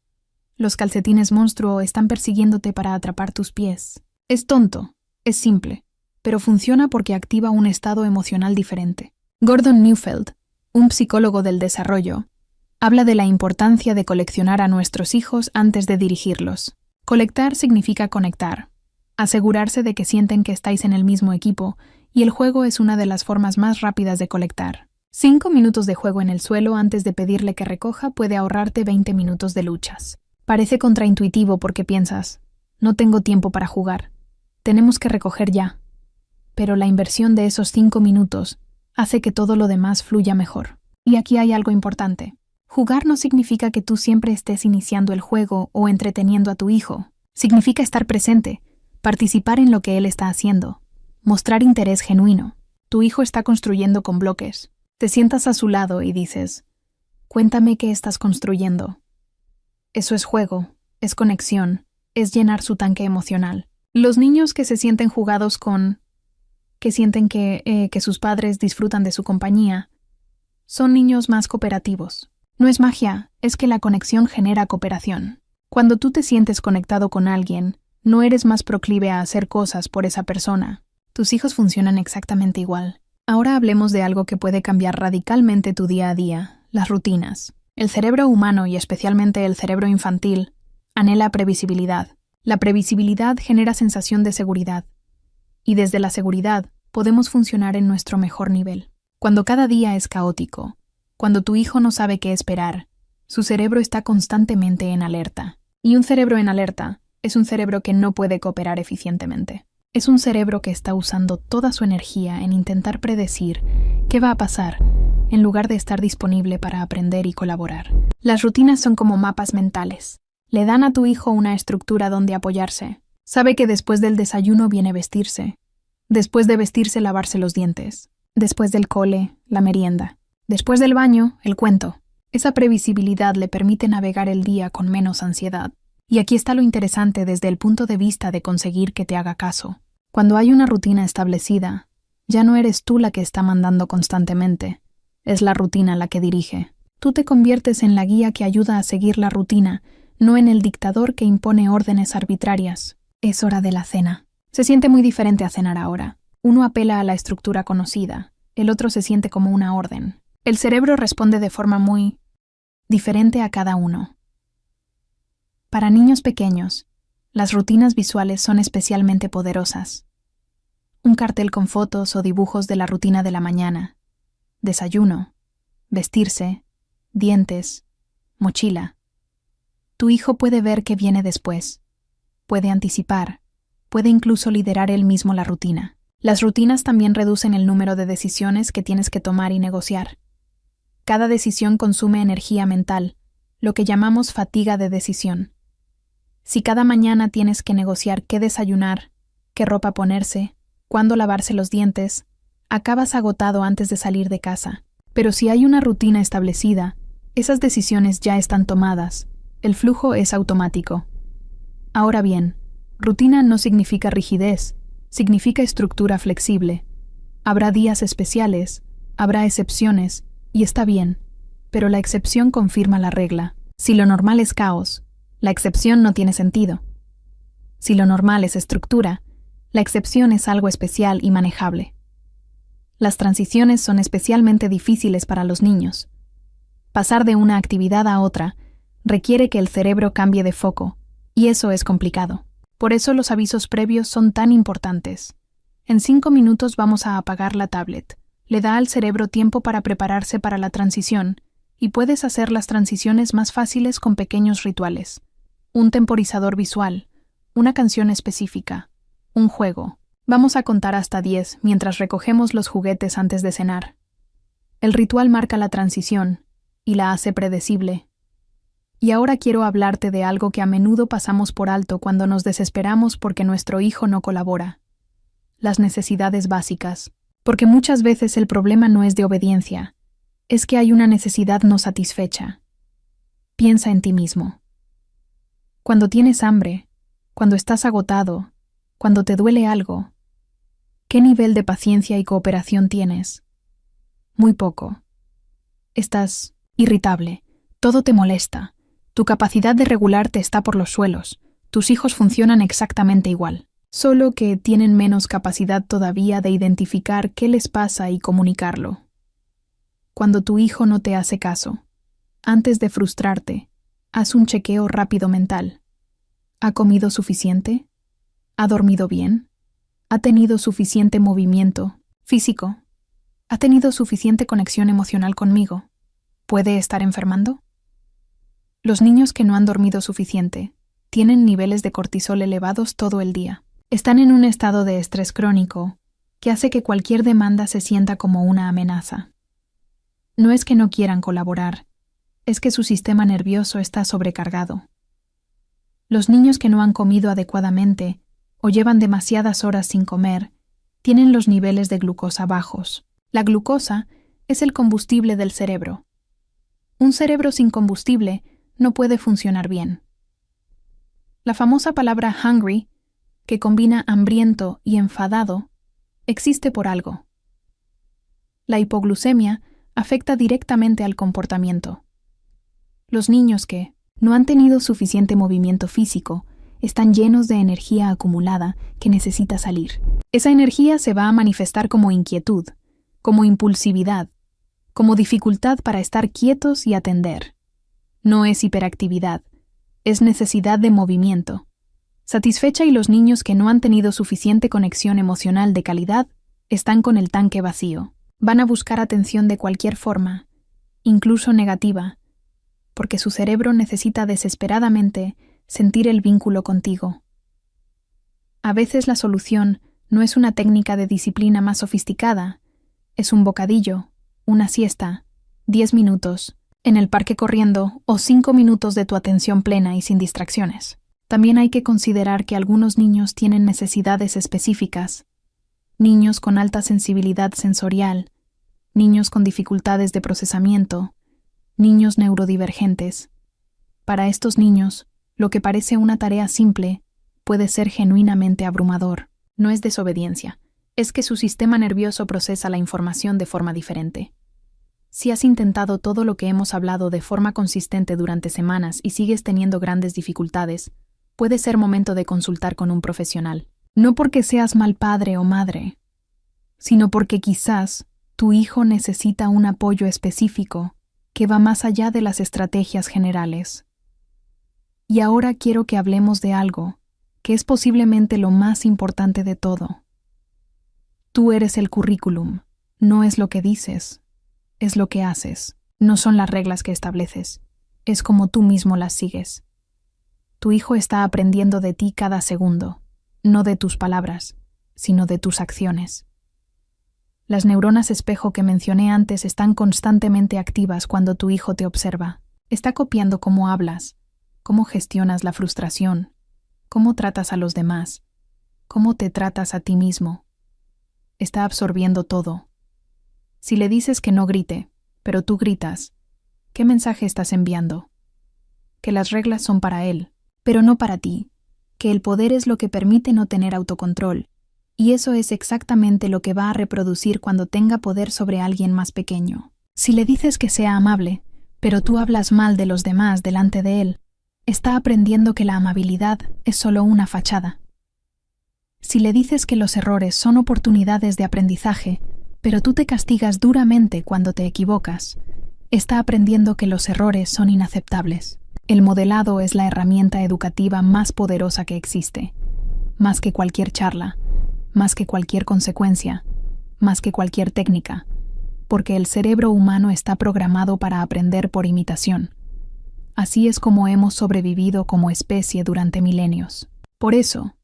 Speaker 1: Los calcetines monstruo están persiguiéndote para atrapar tus pies. Es tonto, es simple, pero funciona porque activa un estado emocional diferente. Gordon Neufeld, un psicólogo del desarrollo, habla de la importancia de coleccionar a nuestros hijos antes de dirigirlos. Colectar significa conectar, asegurarse de que sienten que estáis en el mismo equipo, y el juego es una de las formas más rápidas de colectar. 5 minutos de juego en el suelo antes de pedirle que recoja puede ahorrarte 20 minutos de luchas. Parece contraintuitivo porque piensas, no tengo tiempo para jugar, tenemos que recoger ya. Pero la inversión de esos 5 minutos hace que todo lo demás fluya mejor. Y aquí hay algo importante. Jugar no significa que tú siempre estés iniciando el juego o entreteniendo a tu hijo. Significa estar presente, participar en lo que él está haciendo, mostrar interés genuino. Tu hijo está construyendo con bloques. Te sientas a su lado y dices, cuéntame qué estás construyendo. Eso es juego, es conexión, es llenar su tanque emocional. Los niños que se sienten jugados que sienten que sus padres disfrutan de su compañía, son niños más cooperativos. No es magia, es que la conexión genera cooperación. Cuando tú te sientes conectado con alguien, no eres más proclive a hacer cosas por esa persona. Tus hijos funcionan exactamente igual. Ahora hablemos de algo que puede cambiar radicalmente tu día a día, las rutinas. El cerebro humano y especialmente el cerebro infantil anhela previsibilidad. La previsibilidad genera sensación de seguridad. Y desde la seguridad podemos funcionar en nuestro mejor nivel. Cuando cada día es caótico, cuando tu hijo no sabe qué esperar, su cerebro está constantemente en alerta. Y un cerebro en alerta es un cerebro que no puede cooperar eficientemente. Es un cerebro que está usando toda su energía en intentar predecir qué va a pasar, en lugar de estar disponible para aprender y colaborar. Las rutinas son como mapas mentales. Le dan a tu hijo una estructura donde apoyarse. Sabe que después del desayuno viene vestirse. Después de vestirse, lavarse los dientes. Después del cole, la merienda. Después del baño, el cuento. Esa previsibilidad le permite navegar el día con menos ansiedad. Y aquí está lo interesante desde el punto de vista de conseguir que te haga caso. Cuando hay una rutina establecida, ya no eres tú la que está mandando constantemente. Es la rutina la que dirige. Tú te conviertes en la guía que ayuda a seguir la rutina, no en el dictador que impone órdenes arbitrarias. Es hora de la cena. Se siente muy diferente a cenar ahora. Uno apela a la estructura conocida, el otro se siente como una orden. El cerebro responde de forma muy diferente a cada uno. Para niños pequeños, las rutinas visuales son especialmente poderosas. Un cartel con fotos o dibujos de la rutina de la mañana. Desayuno, vestirse, dientes, mochila. Tu hijo puede ver qué viene después. Puede anticipar, puede incluso liderar él mismo la rutina. Las rutinas también reducen el número de decisiones que tienes que tomar y negociar. Cada decisión consume energía mental, lo que llamamos fatiga de decisión. Si cada mañana tienes que negociar qué desayunar, qué ropa ponerse, cuándo lavarse los dientes, acabas agotado antes de salir de casa. Pero si hay una rutina establecida, esas decisiones ya están tomadas, el flujo es automático. Ahora bien, rutina no significa rigidez, significa estructura flexible. Habrá días especiales, habrá excepciones, y está bien, pero la excepción confirma la regla. Si lo normal es caos, la excepción no tiene sentido. Si lo normal es estructura, la excepción es algo especial y manejable. Las transiciones son especialmente difíciles para los niños. Pasar de una actividad a otra requiere que el cerebro cambie de foco, y eso es complicado. Por eso los avisos previos son tan importantes. En 5 minutos vamos a apagar la tablet. Le da al cerebro tiempo para prepararse para la transición, y puedes hacer las transiciones más fáciles con pequeños rituales. Un temporizador visual, una canción específica, un juego. Vamos a contar hasta 10 mientras recogemos los juguetes antes de cenar. El ritual marca la transición y la hace predecible. Y ahora quiero hablarte de algo que a menudo pasamos por alto cuando nos desesperamos porque nuestro hijo no colabora. Las necesidades básicas. Porque muchas veces el problema no es de obediencia, es que hay una necesidad no satisfecha. Piensa en ti mismo. Cuando tienes hambre, cuando estás agotado, cuando te duele algo, ¿qué nivel de paciencia y cooperación tienes? Muy poco. Estás irritable, todo te molesta, tu capacidad de regularte está por los suelos, tus hijos funcionan exactamente igual, solo que tienen menos capacidad todavía de identificar qué les pasa y comunicarlo. Cuando tu hijo no te hace caso, antes de frustrarte, haz un chequeo rápido mental. ¿Ha comido suficiente? ¿Ha dormido bien? ¿Ha tenido suficiente movimiento físico? ¿Ha tenido suficiente conexión emocional conmigo? ¿Puede estar enfermando? Los niños que no han dormido suficiente tienen niveles de cortisol elevados todo el día. Están en un estado de estrés crónico que hace que cualquier demanda se sienta como una amenaza. No es que no quieran colaborar, es que su sistema nervioso está sobrecargado. Los niños que no han comido adecuadamente o llevan demasiadas horas sin comer, tienen los niveles de glucosa bajos. La glucosa es el combustible del cerebro. Un cerebro sin combustible no puede funcionar bien. La famosa palabra hungry, que combina hambriento y enfadado, existe por algo. La hipoglucemia afecta directamente al comportamiento. Los niños que no han tenido suficiente movimiento físico están llenos de energía acumulada que necesita salir. Esa energía se va a manifestar como inquietud, como impulsividad, como dificultad para estar quietos y atender. No es hiperactividad, es necesidad de movimiento. Satisfecha y los niños que no han tenido suficiente conexión emocional de calidad están con el tanque vacío. Van a buscar atención de cualquier forma, incluso negativa, porque su cerebro necesita desesperadamente sentir el vínculo contigo. A veces la solución no es una técnica de disciplina más sofisticada, es un bocadillo, una siesta, 10 minutos, en el parque corriendo o 5 minutos de tu atención plena y sin distracciones. También hay que considerar que algunos niños tienen necesidades específicas. Niños con alta sensibilidad sensorial, niños con dificultades de procesamiento, niños neurodivergentes. Para estos niños, lo que parece una tarea simple puede ser genuinamente abrumador. No es desobediencia, es que su sistema nervioso procesa la información de forma diferente. Si has intentado todo lo que hemos hablado de forma consistente durante semanas y sigues teniendo grandes dificultades, puede ser momento de consultar con un profesional. No porque seas mal padre o madre, sino porque quizás tu hijo necesita un apoyo específico que va más allá de las estrategias generales. Y ahora quiero que hablemos de algo que es posiblemente lo más importante de todo. Tú eres el currículum, no es lo que dices, es lo que haces, no son las reglas que estableces, es como tú mismo las sigues. Tu hijo está aprendiendo de ti cada segundo, no de tus palabras, sino de tus acciones. Las neuronas espejo que mencioné antes están constantemente activas cuando tu hijo te observa. Está copiando cómo hablas, cómo gestionas la frustración, cómo tratas a los demás, cómo te tratas a ti mismo. está absorbiendo todo. Si le dices que no grite, pero tú gritas, ¿qué mensaje estás enviando? Que las reglas son para él, pero no para ti, que el poder es lo que permite no tener autocontrol, y eso es exactamente lo que va a reproducir cuando tenga poder sobre alguien más pequeño. Si le dices que sea amable, pero tú hablas mal de los demás delante de él, está aprendiendo que la amabilidad es solo una fachada. Si le dices que los errores son oportunidades de aprendizaje, pero tú te castigas duramente cuando te equivocas, está aprendiendo que los errores son inaceptables. El modelado es la herramienta educativa más poderosa que existe, más que cualquier charla, más que cualquier consecuencia, más que cualquier técnica, porque el cerebro humano está programado para aprender por imitación. Así es como hemos sobrevivido como especie durante milenios. Por eso,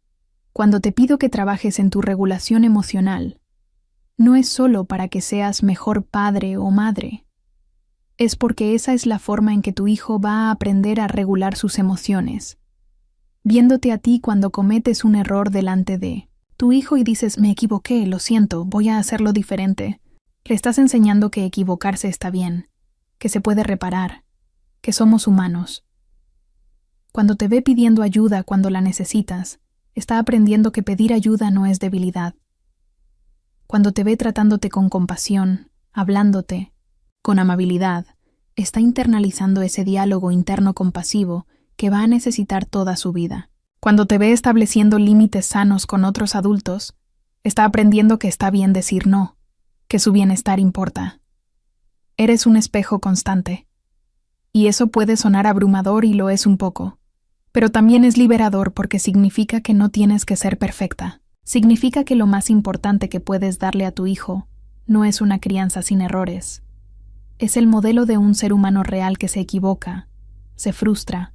Speaker 1: cuando te pido que trabajes en tu regulación emocional, no es solo para que seas mejor padre o madre. Es porque esa es la forma en que tu hijo va a aprender a regular sus emociones, viéndote a ti cuando cometes un error delante de tu hijo y dices, me equivoqué, lo siento, voy a hacerlo diferente. Le estás enseñando que equivocarse está bien, que se puede reparar, que somos humanos. Cuando te ve pidiendo ayuda cuando la necesitas, está aprendiendo que pedir ayuda no es debilidad. Cuando te ve tratándote con compasión, hablándote, con amabilidad, está internalizando ese diálogo interno compasivo que va a necesitar toda su vida. Cuando te ve estableciendo límites sanos con otros adultos, está aprendiendo que está bien decir no, que su bienestar importa. Eres un espejo constante. Y eso puede sonar abrumador y lo es un poco, pero también es liberador porque significa que no tienes que ser perfecta. Significa que lo más importante que puedes darle a tu hijo no es una crianza sin errores. Es el modelo de un ser humano real que se equivoca, se frustra,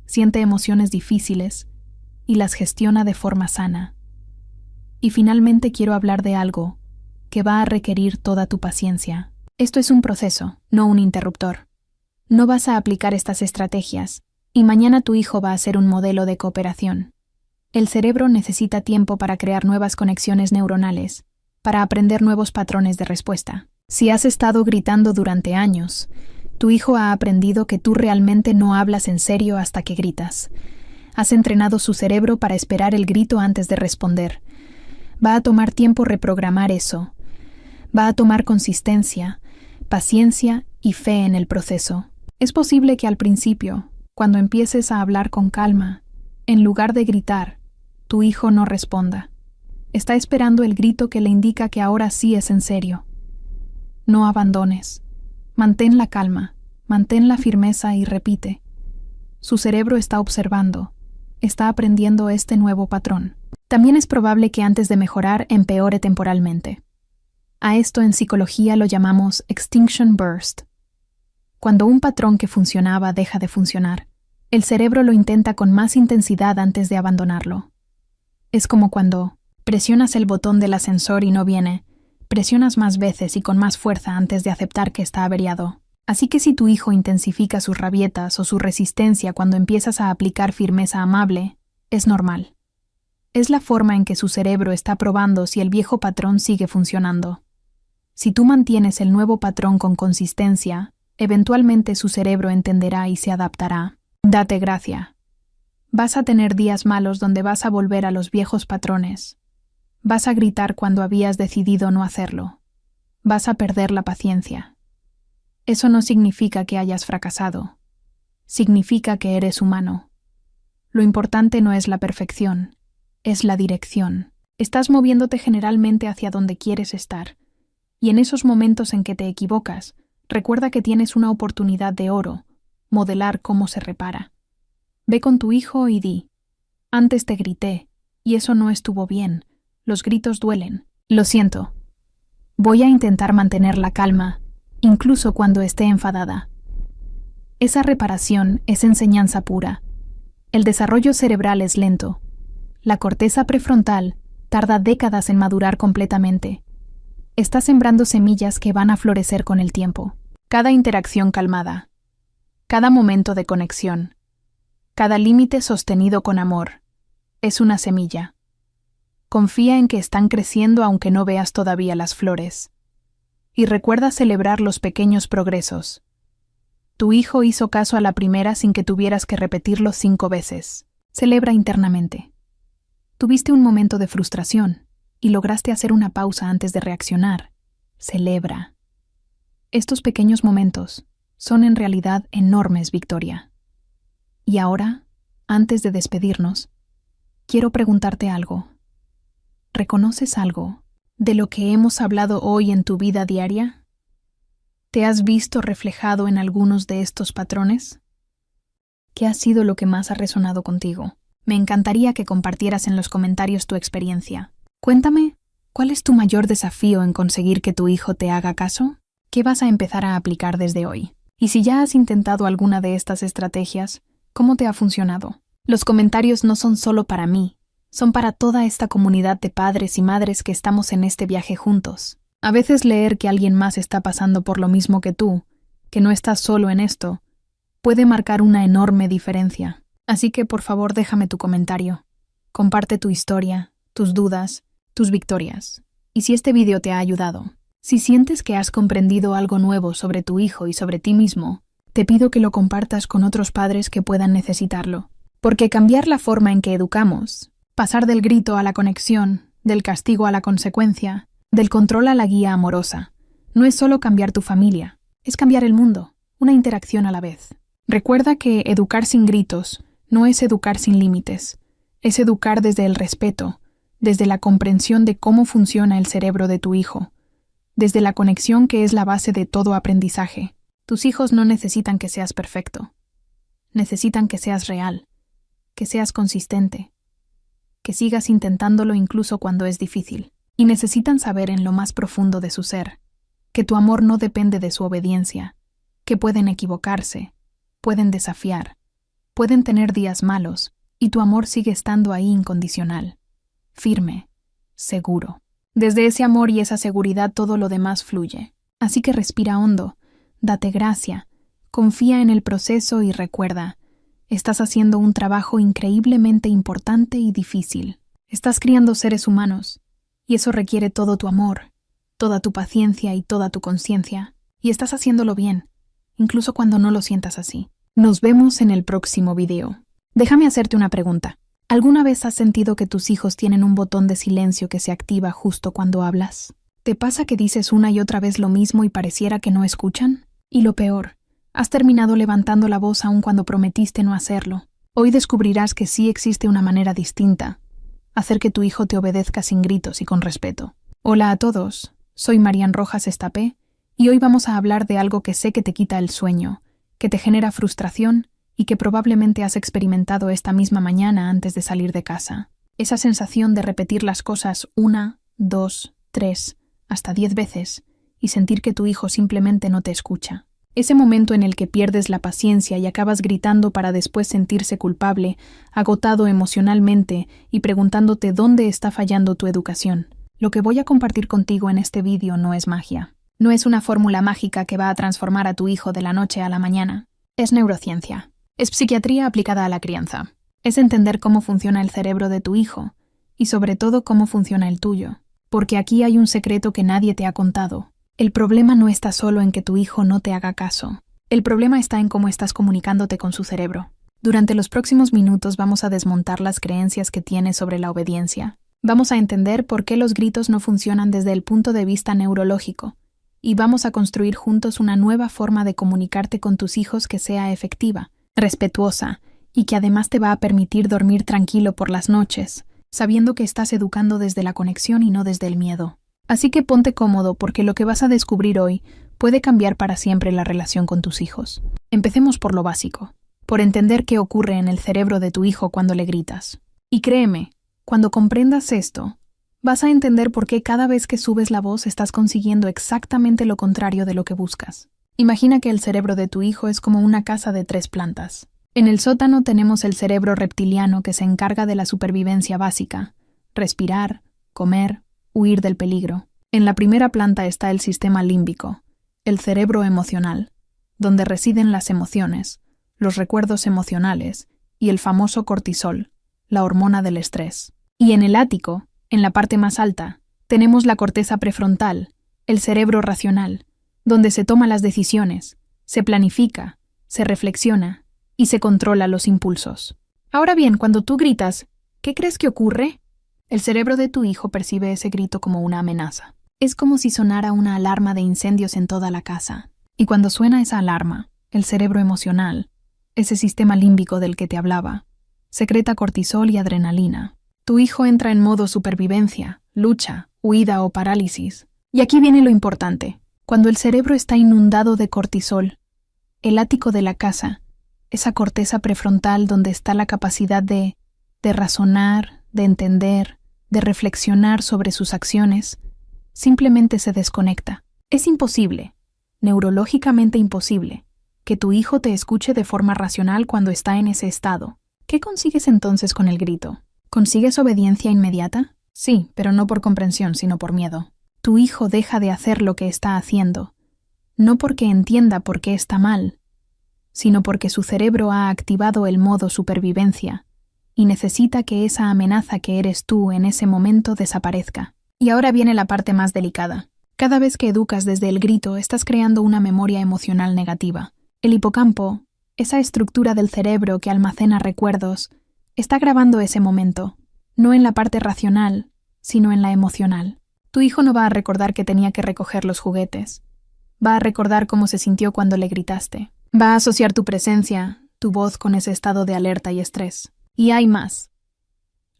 Speaker 1: siente emociones difíciles y las gestiona de forma sana. Y finalmente quiero hablar de algo que va a requerir toda tu paciencia. Esto es un proceso, no un interruptor. No vas a aplicar estas estrategias y mañana tu hijo va a ser un modelo de cooperación. El cerebro necesita tiempo para crear nuevas conexiones neuronales, para aprender nuevos patrones de respuesta. Si has estado gritando durante años, tu hijo ha aprendido que tú realmente no hablas en serio hasta que gritas. Has entrenado su cerebro para esperar el grito antes de responder. Va a tomar tiempo reprogramar eso. Va a tomar consistencia, paciencia y fe en el proceso. Es posible que al principio, cuando empieces a hablar con calma, en lugar de gritar, tu hijo no responda. Está esperando el grito que le indica que ahora sí es en serio. No abandones. Mantén la calma, mantén la firmeza y repite. Su cerebro está observando, está aprendiendo este nuevo patrón. También es probable que antes de mejorar empeore temporalmente. A esto en psicología lo llamamos extinction burst. Cuando un patrón que funcionaba deja de funcionar, el cerebro lo intenta con más intensidad antes de abandonarlo. Es como cuando presionas el botón del ascensor y no viene, presionas más veces y con más fuerza antes de aceptar que está averiado. Así que si tu hijo intensifica sus rabietas o su resistencia cuando empiezas a aplicar firmeza amable, es normal. Es la forma en que su cerebro está probando si el viejo patrón sigue funcionando. Si tú mantienes el nuevo patrón con consistencia, eventualmente su cerebro entenderá y se adaptará. Date gracia. Vas a tener días malos donde vas a volver a los viejos patrones. Vas a gritar cuando habías decidido no hacerlo. Vas a perder la paciencia. Eso no significa que hayas fracasado. Significa que eres humano. Lo importante no es la perfección, es la dirección. Estás moviéndote generalmente hacia donde quieres estar. Y en esos momentos en que te equivocas, recuerda que tienes una oportunidad de oro, modelar cómo se repara. Ve con tu hijo y di, antes te grité, y eso no estuvo bien, los gritos duelen. Lo siento. Voy a intentar mantener la calma, incluso cuando esté enfadada. Esa reparación es enseñanza pura. El desarrollo cerebral es lento. La corteza prefrontal tarda décadas en madurar completamente. Está sembrando semillas que van a florecer con el tiempo. Cada interacción calmada, cada momento de conexión, cada límite sostenido con amor, es una semilla. Confía en que están creciendo aunque no veas todavía las flores. Y recuerda celebrar los pequeños progresos. Tu hijo hizo caso a la primera sin que tuvieras que repetirlo 5 veces. Celebra internamente. Tuviste un momento de frustración y lograste hacer una pausa antes de reaccionar. Celebra. Estos pequeños momentos son en realidad enormes, Victoria. Y ahora, antes de despedirnos, quiero preguntarte algo. ¿Reconoces algo de lo que hemos hablado hoy en tu vida diaria? ¿Te has visto reflejado en algunos de estos patrones? ¿Qué ha sido lo que más ha resonado contigo? Me encantaría que compartieras en los comentarios tu experiencia. Cuéntame, ¿cuál es tu mayor desafío en conseguir que tu hijo te haga caso? ¿Qué vas a empezar a aplicar desde hoy? Y si ya has intentado alguna de estas estrategias, ¿cómo te ha funcionado? Los comentarios no son solo para mí, son para toda esta comunidad de padres y madres que estamos en este viaje juntos. A veces leer que alguien más está pasando por lo mismo que tú, que no estás solo en esto, puede marcar una enorme diferencia. Así que por favor déjame tu comentario. Comparte tu historia, tus dudas, tus victorias. Y si este video te ha ayudado, si sientes que has comprendido algo nuevo sobre tu hijo y sobre ti mismo, te pido que lo compartas con otros padres que puedan necesitarlo. Porque cambiar la forma en que educamos, pasar del grito a la conexión, del castigo a la consecuencia, del control a la guía amorosa, no es solo cambiar tu familia, es cambiar el mundo, una interacción a la vez. Recuerda que educar sin gritos no es educar sin límites, es educar desde el respeto, desde la comprensión de cómo funciona el cerebro de tu hijo, desde la conexión que es la base de todo aprendizaje. Tus hijos no necesitan que seas perfecto, necesitan que seas real, que seas consistente, que sigas intentándolo incluso cuando es difícil. Y necesitan saber en lo más profundo de su ser que tu amor no depende de su obediencia, que pueden equivocarse, pueden desafiar, pueden tener días malos, y tu amor sigue estando ahí incondicional, firme, seguro. Desde ese amor y esa seguridad todo lo demás fluye. Así que respira hondo, date gracia, confía en el proceso y recuerda, estás haciendo un trabajo increíblemente importante y difícil. Estás criando seres humanos, y eso requiere todo tu amor, toda tu paciencia y toda tu conciencia. Y estás haciéndolo bien, incluso cuando no lo sientas así. Nos vemos en el próximo video. Déjame hacerte una pregunta. ¿Alguna vez has sentido que tus hijos tienen un botón de silencio que se activa justo cuando hablas? ¿Te pasa que dices una y otra vez lo mismo y pareciera que no escuchan? Y lo peor, has terminado levantando la voz aun cuando prometiste no hacerlo. Hoy descubrirás que sí existe una manera distinta. Hacer que tu hijo te obedezca sin gritos y con respeto. Hola a todos, soy Marian Rojas Estapé y hoy vamos a hablar de algo que sé que te quita el sueño, que te genera frustración y que probablemente has experimentado esta misma mañana antes de salir de casa. Esa sensación de repetir las cosas 1, 2, 3, hasta 10 veces y sentir que tu hijo simplemente no te escucha. Ese momento en el que pierdes la paciencia y acabas gritando para después sentirse culpable, agotado emocionalmente y preguntándote dónde está fallando tu educación. Lo que voy a compartir contigo en este vídeo no es magia. No es una fórmula mágica que va a transformar a tu hijo de la noche a la mañana. Es neurociencia. Es psiquiatría aplicada a la crianza. Es entender cómo funciona el cerebro de tu hijo y sobre todo cómo funciona el tuyo. Porque aquí hay un secreto que nadie te ha contado. El problema no está solo en que tu hijo no te haga caso. El problema está en cómo estás comunicándote con su cerebro. Durante los próximos minutos vamos a desmontar las creencias que tienes sobre la obediencia. Vamos a entender por qué los gritos no funcionan desde el punto de vista neurológico. Y vamos a construir juntos una nueva forma de comunicarte con tus hijos que sea efectiva, respetuosa, y que además te va a permitir dormir tranquilo por las noches, sabiendo que estás educando desde la conexión y no desde el miedo. Así que ponte cómodo porque lo que vas a descubrir hoy puede cambiar para siempre la relación con tus hijos. Empecemos por lo básico, por entender qué ocurre en el cerebro de tu hijo cuando le gritas. Y créeme, cuando comprendas esto, vas a entender por qué cada vez que subes la voz estás consiguiendo exactamente lo contrario de lo que buscas. Imagina que el cerebro de tu hijo es como una casa de 3 plantas. En el sótano tenemos el cerebro reptiliano que se encarga de la supervivencia básica, respirar, comer, huir del peligro. En la primera planta está el sistema límbico, el cerebro emocional, donde residen las emociones, los recuerdos emocionales y el famoso cortisol, la hormona del estrés. Y en el ático, En la parte más alta, tenemos la corteza prefrontal, el cerebro racional, donde se toman las decisiones, se planifica, se reflexiona y se controla los impulsos. Ahora bien, cuando tú gritas, ¿qué crees que ocurre? El cerebro de tu hijo percibe ese grito como una amenaza. Es como si sonara una alarma de incendios en toda la casa. Y cuando suena esa alarma, el cerebro emocional, ese sistema límbico del que te hablaba, secreta cortisol y adrenalina. Tu hijo entra en modo supervivencia, lucha, huida o parálisis. Y aquí viene lo importante. Cuando el cerebro está inundado de cortisol, el ático de la casa, esa corteza prefrontal donde está la capacidad de razonar, de entender, de reflexionar sobre sus acciones, simplemente se desconecta. Es imposible, neurológicamente imposible, que tu hijo te escuche de forma racional cuando está en ese estado. ¿Qué consigues entonces con el grito? ¿Consigues obediencia inmediata? Sí, pero no por comprensión, sino por miedo. Tu hijo deja de hacer lo que está haciendo, no porque entienda por qué está mal, sino porque su cerebro ha activado el modo supervivencia y necesita que esa amenaza que eres tú en ese momento desaparezca. Y ahora viene la parte más delicada. Cada vez que educas desde el grito, estás creando una memoria emocional negativa. El hipocampo, esa estructura del cerebro que almacena recuerdos, está grabando ese momento, no en la parte racional, sino en la emocional. Tu hijo no va a recordar que tenía que recoger los juguetes. Va a recordar cómo se sintió cuando le gritaste. Va a asociar tu presencia, tu voz con ese estado de alerta y estrés. Y hay más.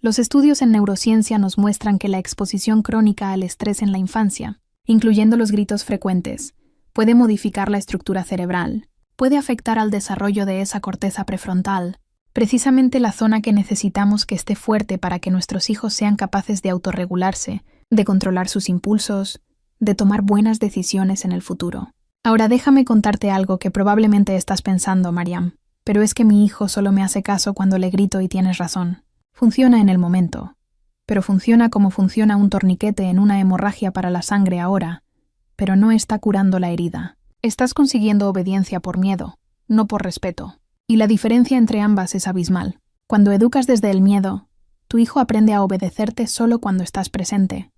Speaker 1: Los estudios en neurociencia nos muestran que la exposición crónica al estrés en la infancia, incluyendo los gritos frecuentes, puede modificar la estructura cerebral, puede afectar al desarrollo de esa corteza prefrontal, precisamente la zona que necesitamos que esté fuerte para que nuestros hijos sean capaces de autorregularse, de controlar sus impulsos, de tomar buenas decisiones en el futuro. Ahora déjame contarte algo que probablemente estás pensando, Mariam, pero es que mi hijo solo me hace caso cuando le grito y tienes razón. Funciona en el momento, pero funciona como funciona un torniquete en una hemorragia para la sangre ahora, pero no está curando la herida. Estás consiguiendo obediencia por miedo, no por respeto, y la diferencia entre ambas es abismal. Cuando educas desde el miedo, tu hijo aprende a obedecerte solo cuando estás presente,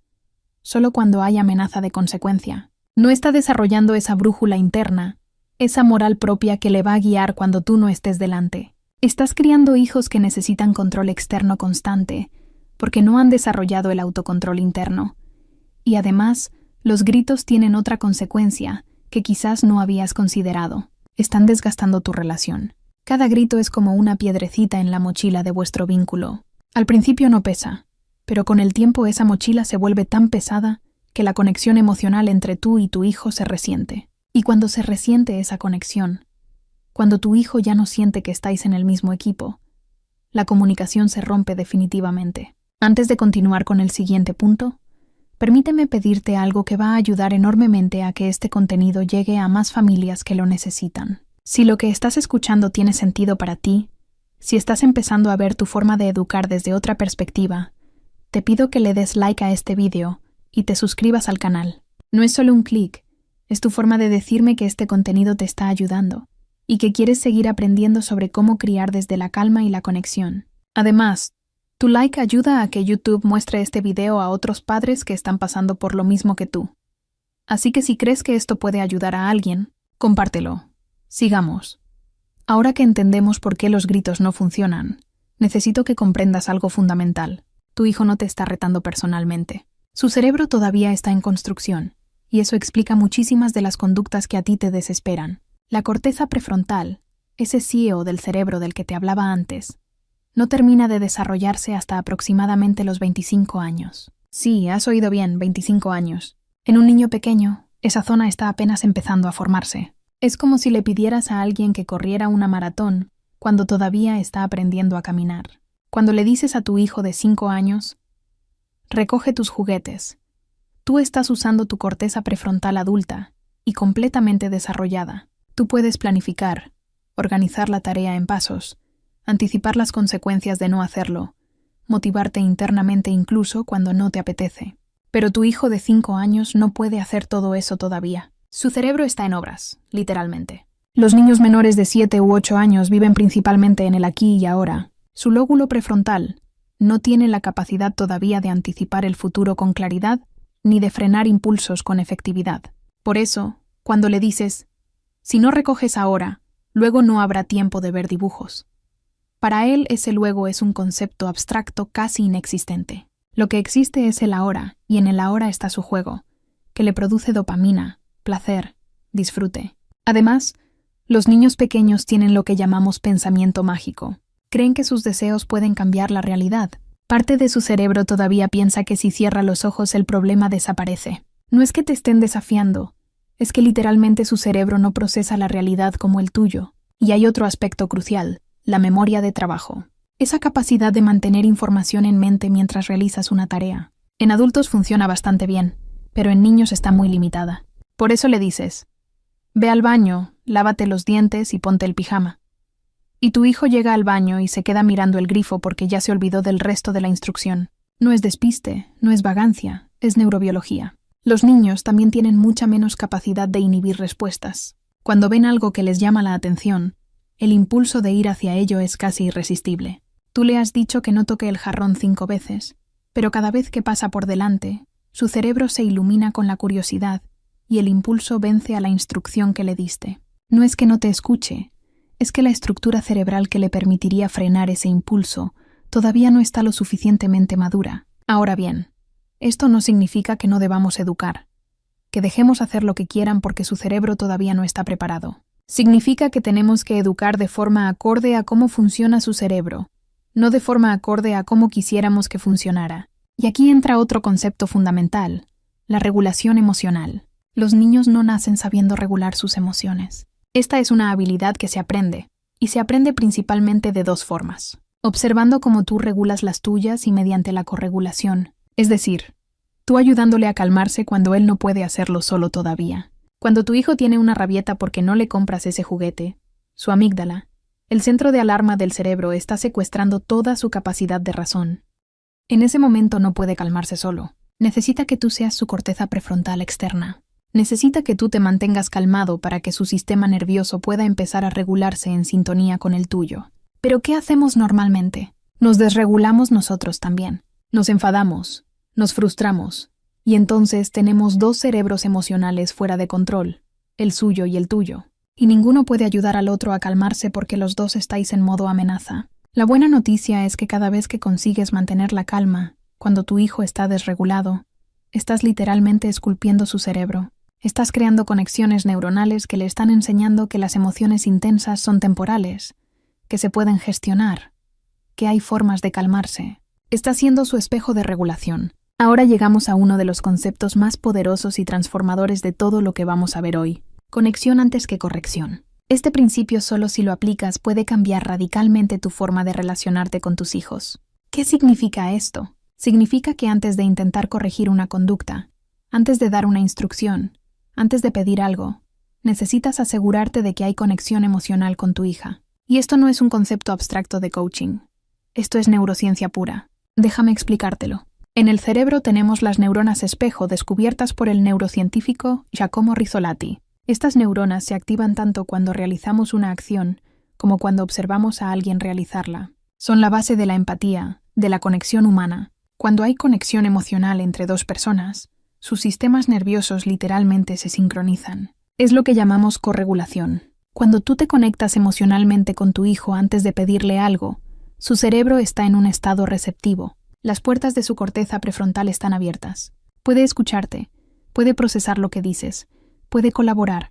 Speaker 1: solo cuando hay amenaza de consecuencia. No está desarrollando esa brújula interna, esa moral propia que le va a guiar cuando tú no estés delante. Estás criando hijos que necesitan control externo constante, porque no han desarrollado el autocontrol interno. Y además, los gritos tienen otra consecuencia que quizás no habías considerado. Están desgastando tu relación. Cada grito es como una piedrecita en la mochila de vuestro vínculo. Al principio no pesa, pero con el tiempo esa mochila se vuelve tan pesada que la conexión emocional entre tú y tu hijo se resiente. Y cuando se resiente esa conexión, cuando tu hijo ya no siente que estáis en el mismo equipo, la comunicación se rompe definitivamente. Antes de continuar con el siguiente punto, permíteme pedirte algo que va a ayudar enormemente a que este contenido llegue a más familias que lo necesitan. Si lo que estás escuchando tiene sentido para ti, si estás empezando a ver tu forma de educar desde otra perspectiva, te pido que le des like a este video y te suscribas al canal. No es solo un clic, es tu forma de decirme que este contenido te está ayudando y que quieres seguir aprendiendo sobre cómo criar desde la calma y la conexión. Además, tu like ayuda a que YouTube muestre este video a otros padres que están pasando por lo mismo que tú. Así que si crees que esto puede ayudar a alguien, compártelo. Sigamos. Ahora que entendemos por qué los gritos no funcionan, necesito que comprendas algo fundamental. Tu hijo no te está retando personalmente. Su cerebro todavía está en construcción, y eso explica muchísimas de las conductas que a ti te desesperan. La corteza prefrontal, ese CEO del cerebro del que te hablaba antes, no termina de desarrollarse hasta aproximadamente los 25 años. Sí, has oído bien, 25 años. En un niño pequeño, esa zona está apenas empezando a formarse. Es como si le pidieras a alguien que corriera una maratón cuando todavía está aprendiendo a caminar. Cuando le dices a tu hijo de 5 años, recoge tus juguetes, tú estás usando tu corteza prefrontal adulta y completamente desarrollada. Tú puedes planificar, organizar la tarea en pasos, anticipar las consecuencias de no hacerlo, motivarte internamente incluso cuando no te apetece. Pero tu hijo de 5 años no puede hacer todo eso todavía. Su cerebro está en obras, literalmente. Los niños menores de 7 u 8 años viven principalmente en el aquí y ahora. Su lóbulo prefrontal, no tiene la capacidad todavía de anticipar el futuro con claridad ni de frenar impulsos con efectividad. Por eso, cuando le dices, si no recoges ahora, luego no habrá tiempo de ver dibujos. Para él ese luego es un concepto abstracto casi inexistente. Lo que existe es el ahora, y en el ahora está su juego, que le produce dopamina, placer, disfrute. Además, los niños pequeños tienen lo que llamamos pensamiento mágico. Creen que sus deseos pueden cambiar la realidad. Parte de su cerebro todavía piensa que si cierra los ojos el problema desaparece. No es que te estén desafiando, es que literalmente su cerebro no procesa la realidad como el tuyo. Y hay otro aspecto crucial, la memoria de trabajo. Esa capacidad de mantener información en mente mientras realizas una tarea. En adultos funciona bastante bien, pero en niños está muy limitada. Por eso le dices, ve al baño, lávate los dientes y ponte el pijama. Y tu hijo llega al baño y se queda mirando el grifo porque ya se olvidó del resto de la instrucción. No es despiste, no es vagancia, es neurobiología. Los niños también tienen mucha menos capacidad de inhibir respuestas. Cuando ven algo que les llama la atención, el impulso de ir hacia ello es casi irresistible. Tú le has dicho que no toque el jarrón 5 veces, pero cada vez que pasa por delante, su cerebro se ilumina con la curiosidad y el impulso vence a la instrucción que le diste. No es que no te escuche, es que la estructura cerebral que le permitiría frenar ese impulso todavía no está lo suficientemente madura. Ahora bien, esto no significa que no debamos educar, que dejemos hacer lo que quieran porque su cerebro todavía no está preparado. Significa que tenemos que educar de forma acorde a cómo funciona su cerebro, no de forma acorde a cómo quisiéramos que funcionara. Y aquí entra otro concepto fundamental, la regulación emocional. Los niños no nacen sabiendo regular sus emociones. Esta es una habilidad que se aprende, y se aprende principalmente de 2 formas. Observando cómo tú regulas las tuyas y mediante la corregulación. Es decir, tú ayudándole a calmarse cuando él no puede hacerlo solo todavía. Cuando tu hijo tiene una rabieta porque no le compras ese juguete, su amígdala, el centro de alarma del cerebro, está secuestrando toda su capacidad de razón. En ese momento no puede calmarse solo. Necesita que tú seas su corteza prefrontal externa. Necesita que tú te mantengas calmado para que su sistema nervioso pueda empezar a regularse en sintonía con el tuyo. ¿Pero qué hacemos normalmente? Nos desregulamos nosotros también. Nos enfadamos, nos frustramos, y entonces tenemos 2 cerebros emocionales fuera de control, el suyo y el tuyo. Y ninguno puede ayudar al otro a calmarse porque los 2 estáis en modo amenaza. La buena noticia es que cada vez que consigues mantener la calma, cuando tu hijo está desregulado, estás literalmente esculpiendo su cerebro. Estás creando conexiones neuronales que le están enseñando que las emociones intensas son temporales, que se pueden gestionar, que hay formas de calmarse. Está siendo su espejo de regulación. Ahora llegamos a uno de los conceptos más poderosos y transformadores de todo lo que vamos a ver hoy. Conexión antes que corrección. Este principio solo si lo aplicas puede cambiar radicalmente tu forma de relacionarte con tus hijos. ¿Qué significa esto? Significa que antes de intentar corregir una conducta, antes de dar una instrucción, antes de pedir algo, necesitas asegurarte de que hay conexión emocional con tu hija. Y esto no es un concepto abstracto de coaching. Esto es neurociencia pura. Déjame explicártelo. En el cerebro tenemos las neuronas espejo descubiertas por el neurocientífico Giacomo Rizzolatti. Estas neuronas se activan tanto cuando realizamos una acción como cuando observamos a alguien realizarla. Son la base de la empatía, de la conexión humana. Cuando hay conexión emocional entre 2 personas, sus sistemas nerviosos literalmente se sincronizan. Es lo que llamamos corregulación. Cuando tú te conectas emocionalmente con tu hijo antes de pedirle algo, su cerebro está en un estado receptivo. Las puertas de su corteza prefrontal están abiertas. Puede escucharte, puede procesar lo que dices, puede colaborar.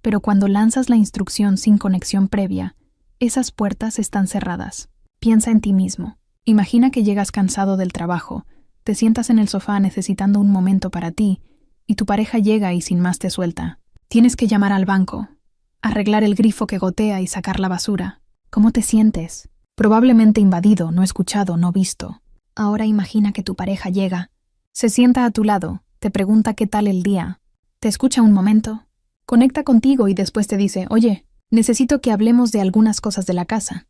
Speaker 1: Pero cuando lanzas la instrucción sin conexión previa, esas puertas están cerradas. Piensa en ti mismo. Imagina que llegas cansado del trabajo, te sientas en el sofá necesitando un momento para ti, y tu pareja llega y sin más te suelta. Tienes que llamar al banco, arreglar el grifo que gotea y sacar la basura. ¿Cómo te sientes? Probablemente invadido, no escuchado, no visto. Ahora imagina que tu pareja llega, se sienta a tu lado, te pregunta qué tal el día, te escucha un momento, conecta contigo y después te dice, oye, necesito que hablemos de algunas cosas de la casa.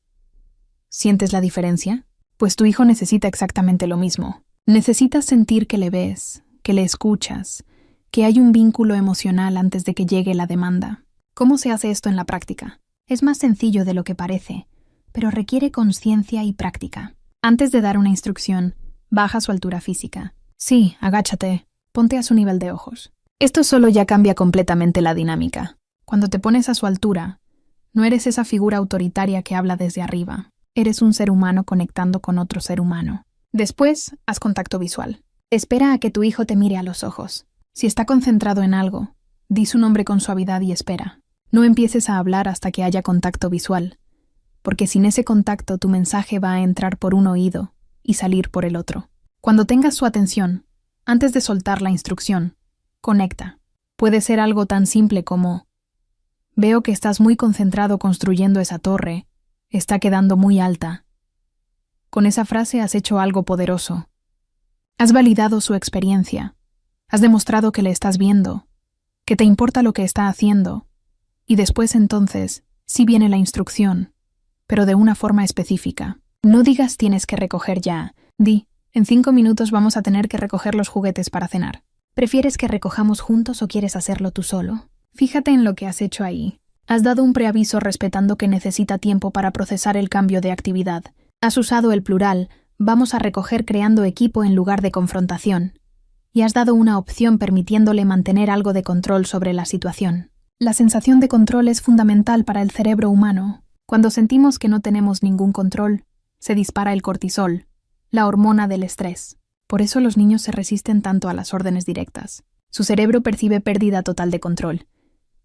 Speaker 1: ¿Sientes la diferencia? Pues tu hijo necesita exactamente lo mismo. Necesitas sentir que le ves, que le escuchas, que hay un vínculo emocional antes de que llegue la demanda. ¿Cómo se hace esto en la práctica? Es más sencillo de lo que parece, pero requiere conciencia y práctica. Antes de dar una instrucción, baja su altura física. Sí, agáchate. Ponte a su nivel de ojos. Esto solo ya cambia completamente la dinámica. Cuando te pones a su altura, no eres esa figura autoritaria que habla desde arriba. Eres un ser humano conectando con otro ser humano. Después, haz contacto visual. Espera a que tu hijo te mire a los ojos. Si está concentrado en algo, di su nombre con suavidad y espera. No empieces a hablar hasta que haya contacto visual, porque sin ese contacto tu mensaje va a entrar por un oído y salir por el otro. Cuando tengas su atención, antes de soltar la instrucción, conecta. Puede ser algo tan simple como: veo que estás muy concentrado construyendo esa torre, está quedando muy alta. Con esa frase has hecho algo poderoso. Has validado su experiencia. Has demostrado que le estás viendo, que te importa lo que está haciendo. Y después entonces, sí viene la instrucción, pero de una forma específica. No digas tienes que recoger ya. Di, en 5 minutos vamos a tener que recoger los juguetes para cenar. ¿Prefieres que recojamos juntos o quieres hacerlo tú solo? Fíjate en lo que has hecho ahí. Has dado un preaviso respetando que necesita tiempo para procesar el cambio de actividad. Has usado el plural, vamos a recoger creando equipo en lugar de confrontación. Y has dado una opción permitiéndole mantener algo de control sobre la situación. La sensación de control es fundamental para el cerebro humano. Cuando sentimos que no tenemos ningún control, se dispara el cortisol, la hormona del estrés. Por eso los niños se resisten tanto a las órdenes directas. Su cerebro percibe pérdida total de control.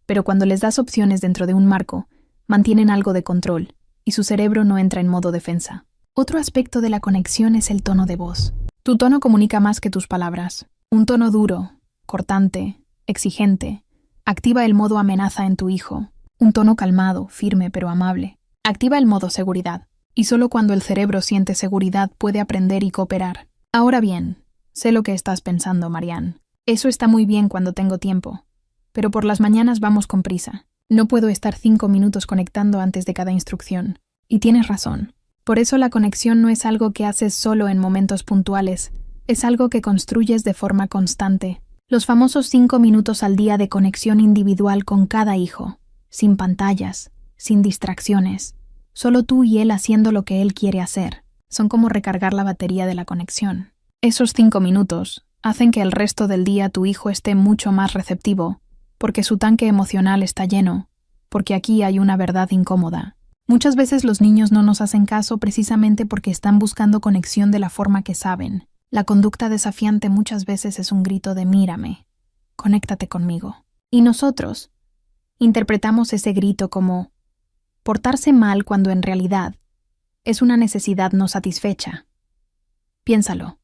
Speaker 1: Pero cuando les das opciones dentro de un marco, mantienen algo de control, y su cerebro no entra en modo defensa. Otro aspecto de la conexión es el tono de voz. Tu tono comunica más que tus palabras. Un tono duro, cortante, exigente, activa el modo amenaza en tu hijo. Un tono calmado, firme pero amable, activa el modo seguridad. Y solo cuando el cerebro siente seguridad puede aprender y cooperar. Ahora bien, sé lo que estás pensando, Marianne. Eso está muy bien cuando tengo tiempo. Pero por las mañanas vamos con prisa. No puedo estar 5 minutos conectando antes de cada instrucción. Y tienes razón. Por eso la conexión no es algo que haces solo en momentos puntuales. Es algo que construyes de forma constante. Los famosos 5 minutos al día de conexión individual con cada hijo. Sin pantallas, sin distracciones. Solo tú y él haciendo lo que él quiere hacer. Son como recargar la batería de la conexión. Esos 5 minutos hacen que el resto del día tu hijo esté mucho más receptivo, porque su tanque emocional está lleno, porque aquí hay una verdad incómoda. Muchas veces los niños no nos hacen caso precisamente porque están buscando conexión de la forma que saben. La conducta desafiante muchas veces es un grito de mírame, conéctate conmigo. Y nosotros interpretamos ese grito como portarse mal cuando en realidad es una necesidad no satisfecha. Piénsalo.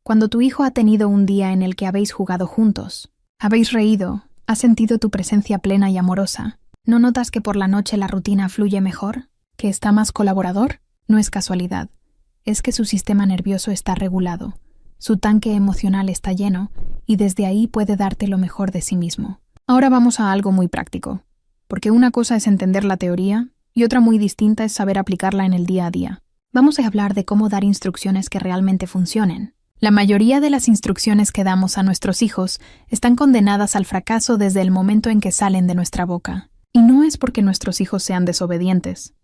Speaker 1: Cuando tu hijo ha tenido un día en el que habéis jugado juntos, habéis reído, has sentido tu presencia plena y amorosa, ¿no notas que por la noche la rutina fluye mejor? ¿Que está más colaborador? No es casualidad. Es que su sistema nervioso está regulado, su tanque emocional está lleno y desde ahí puede darte lo mejor de sí mismo. Ahora vamos a algo muy práctico, porque una cosa es entender la teoría y otra muy distinta es saber aplicarla en el día a día. Vamos a hablar de cómo dar instrucciones que realmente funcionen. La mayoría de las instrucciones que damos a nuestros hijos están condenadas al fracaso desde el momento en que salen de nuestra boca. Y no es porque nuestros hijos sean desobedientes.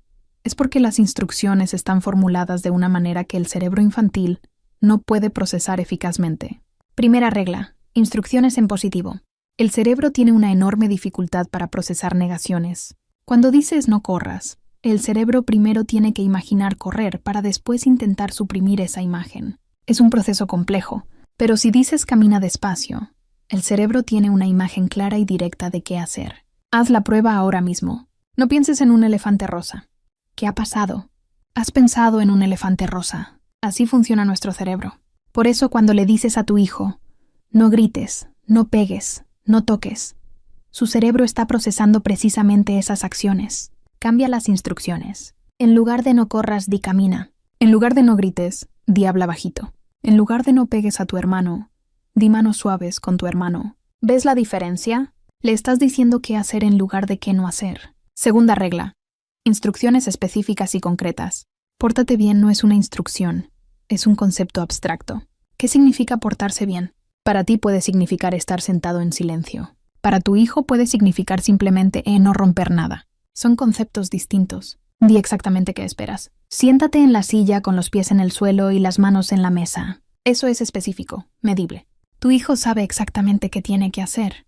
Speaker 1: Es porque las instrucciones están formuladas de una manera que el cerebro infantil no puede procesar eficazmente. Primera regla: instrucciones en positivo. El cerebro tiene una enorme dificultad para procesar negaciones. Cuando dices no corras, el cerebro primero tiene que imaginar correr para después intentar suprimir esa imagen. Es un proceso complejo, pero si dices camina despacio, el cerebro tiene una imagen clara y directa de qué hacer. Haz la prueba ahora mismo. No pienses en un elefante rosa. ¿Qué ha pasado? Has pensado en un elefante rosa. Así funciona nuestro cerebro. Por eso cuando le dices a tu hijo, no grites, no pegues, no toques, su cerebro está procesando precisamente esas acciones. Cambia las instrucciones. En lugar de no corras, di camina. En lugar de no grites, di habla bajito. En lugar de no pegues a tu hermano, di manos suaves con tu hermano. ¿Ves la diferencia? Le estás diciendo qué hacer en lugar de qué no hacer. Segunda regla: instrucciones específicas y concretas. Pórtate bien no es una instrucción, es un concepto abstracto. ¿Qué significa portarse bien? Para ti puede significar estar sentado en silencio. Para tu hijo puede significar simplemente no romper nada. Son conceptos distintos. Di exactamente qué esperas. Siéntate en la silla con los pies en el suelo y las manos en la mesa. Eso es específico, medible. Tu hijo sabe exactamente qué tiene que hacer.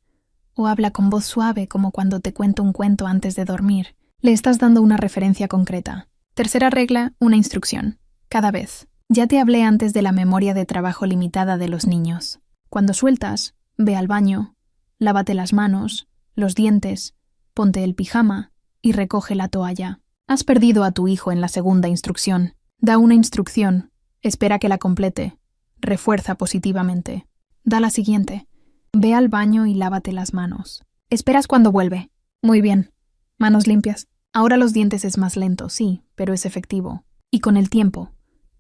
Speaker 1: O habla con voz suave como cuando te cuento un cuento antes de dormir. Le estás dando una referencia concreta. Tercera regla, una instrucción. Cada vez. Ya te hablé antes de la memoria de trabajo limitada de los niños. Cuando sueltas, ve al baño, lávate las manos, los dientes, ponte el pijama y recoge la toalla. Has perdido a tu hijo en la segunda instrucción. Da una instrucción, espera que la complete, refuerza positivamente. Da la siguiente. Ve al baño y lávate las manos. Esperas cuando vuelve. Muy bien. Manos limpias. Ahora los dientes es más lento, sí, pero es efectivo. Y con el tiempo,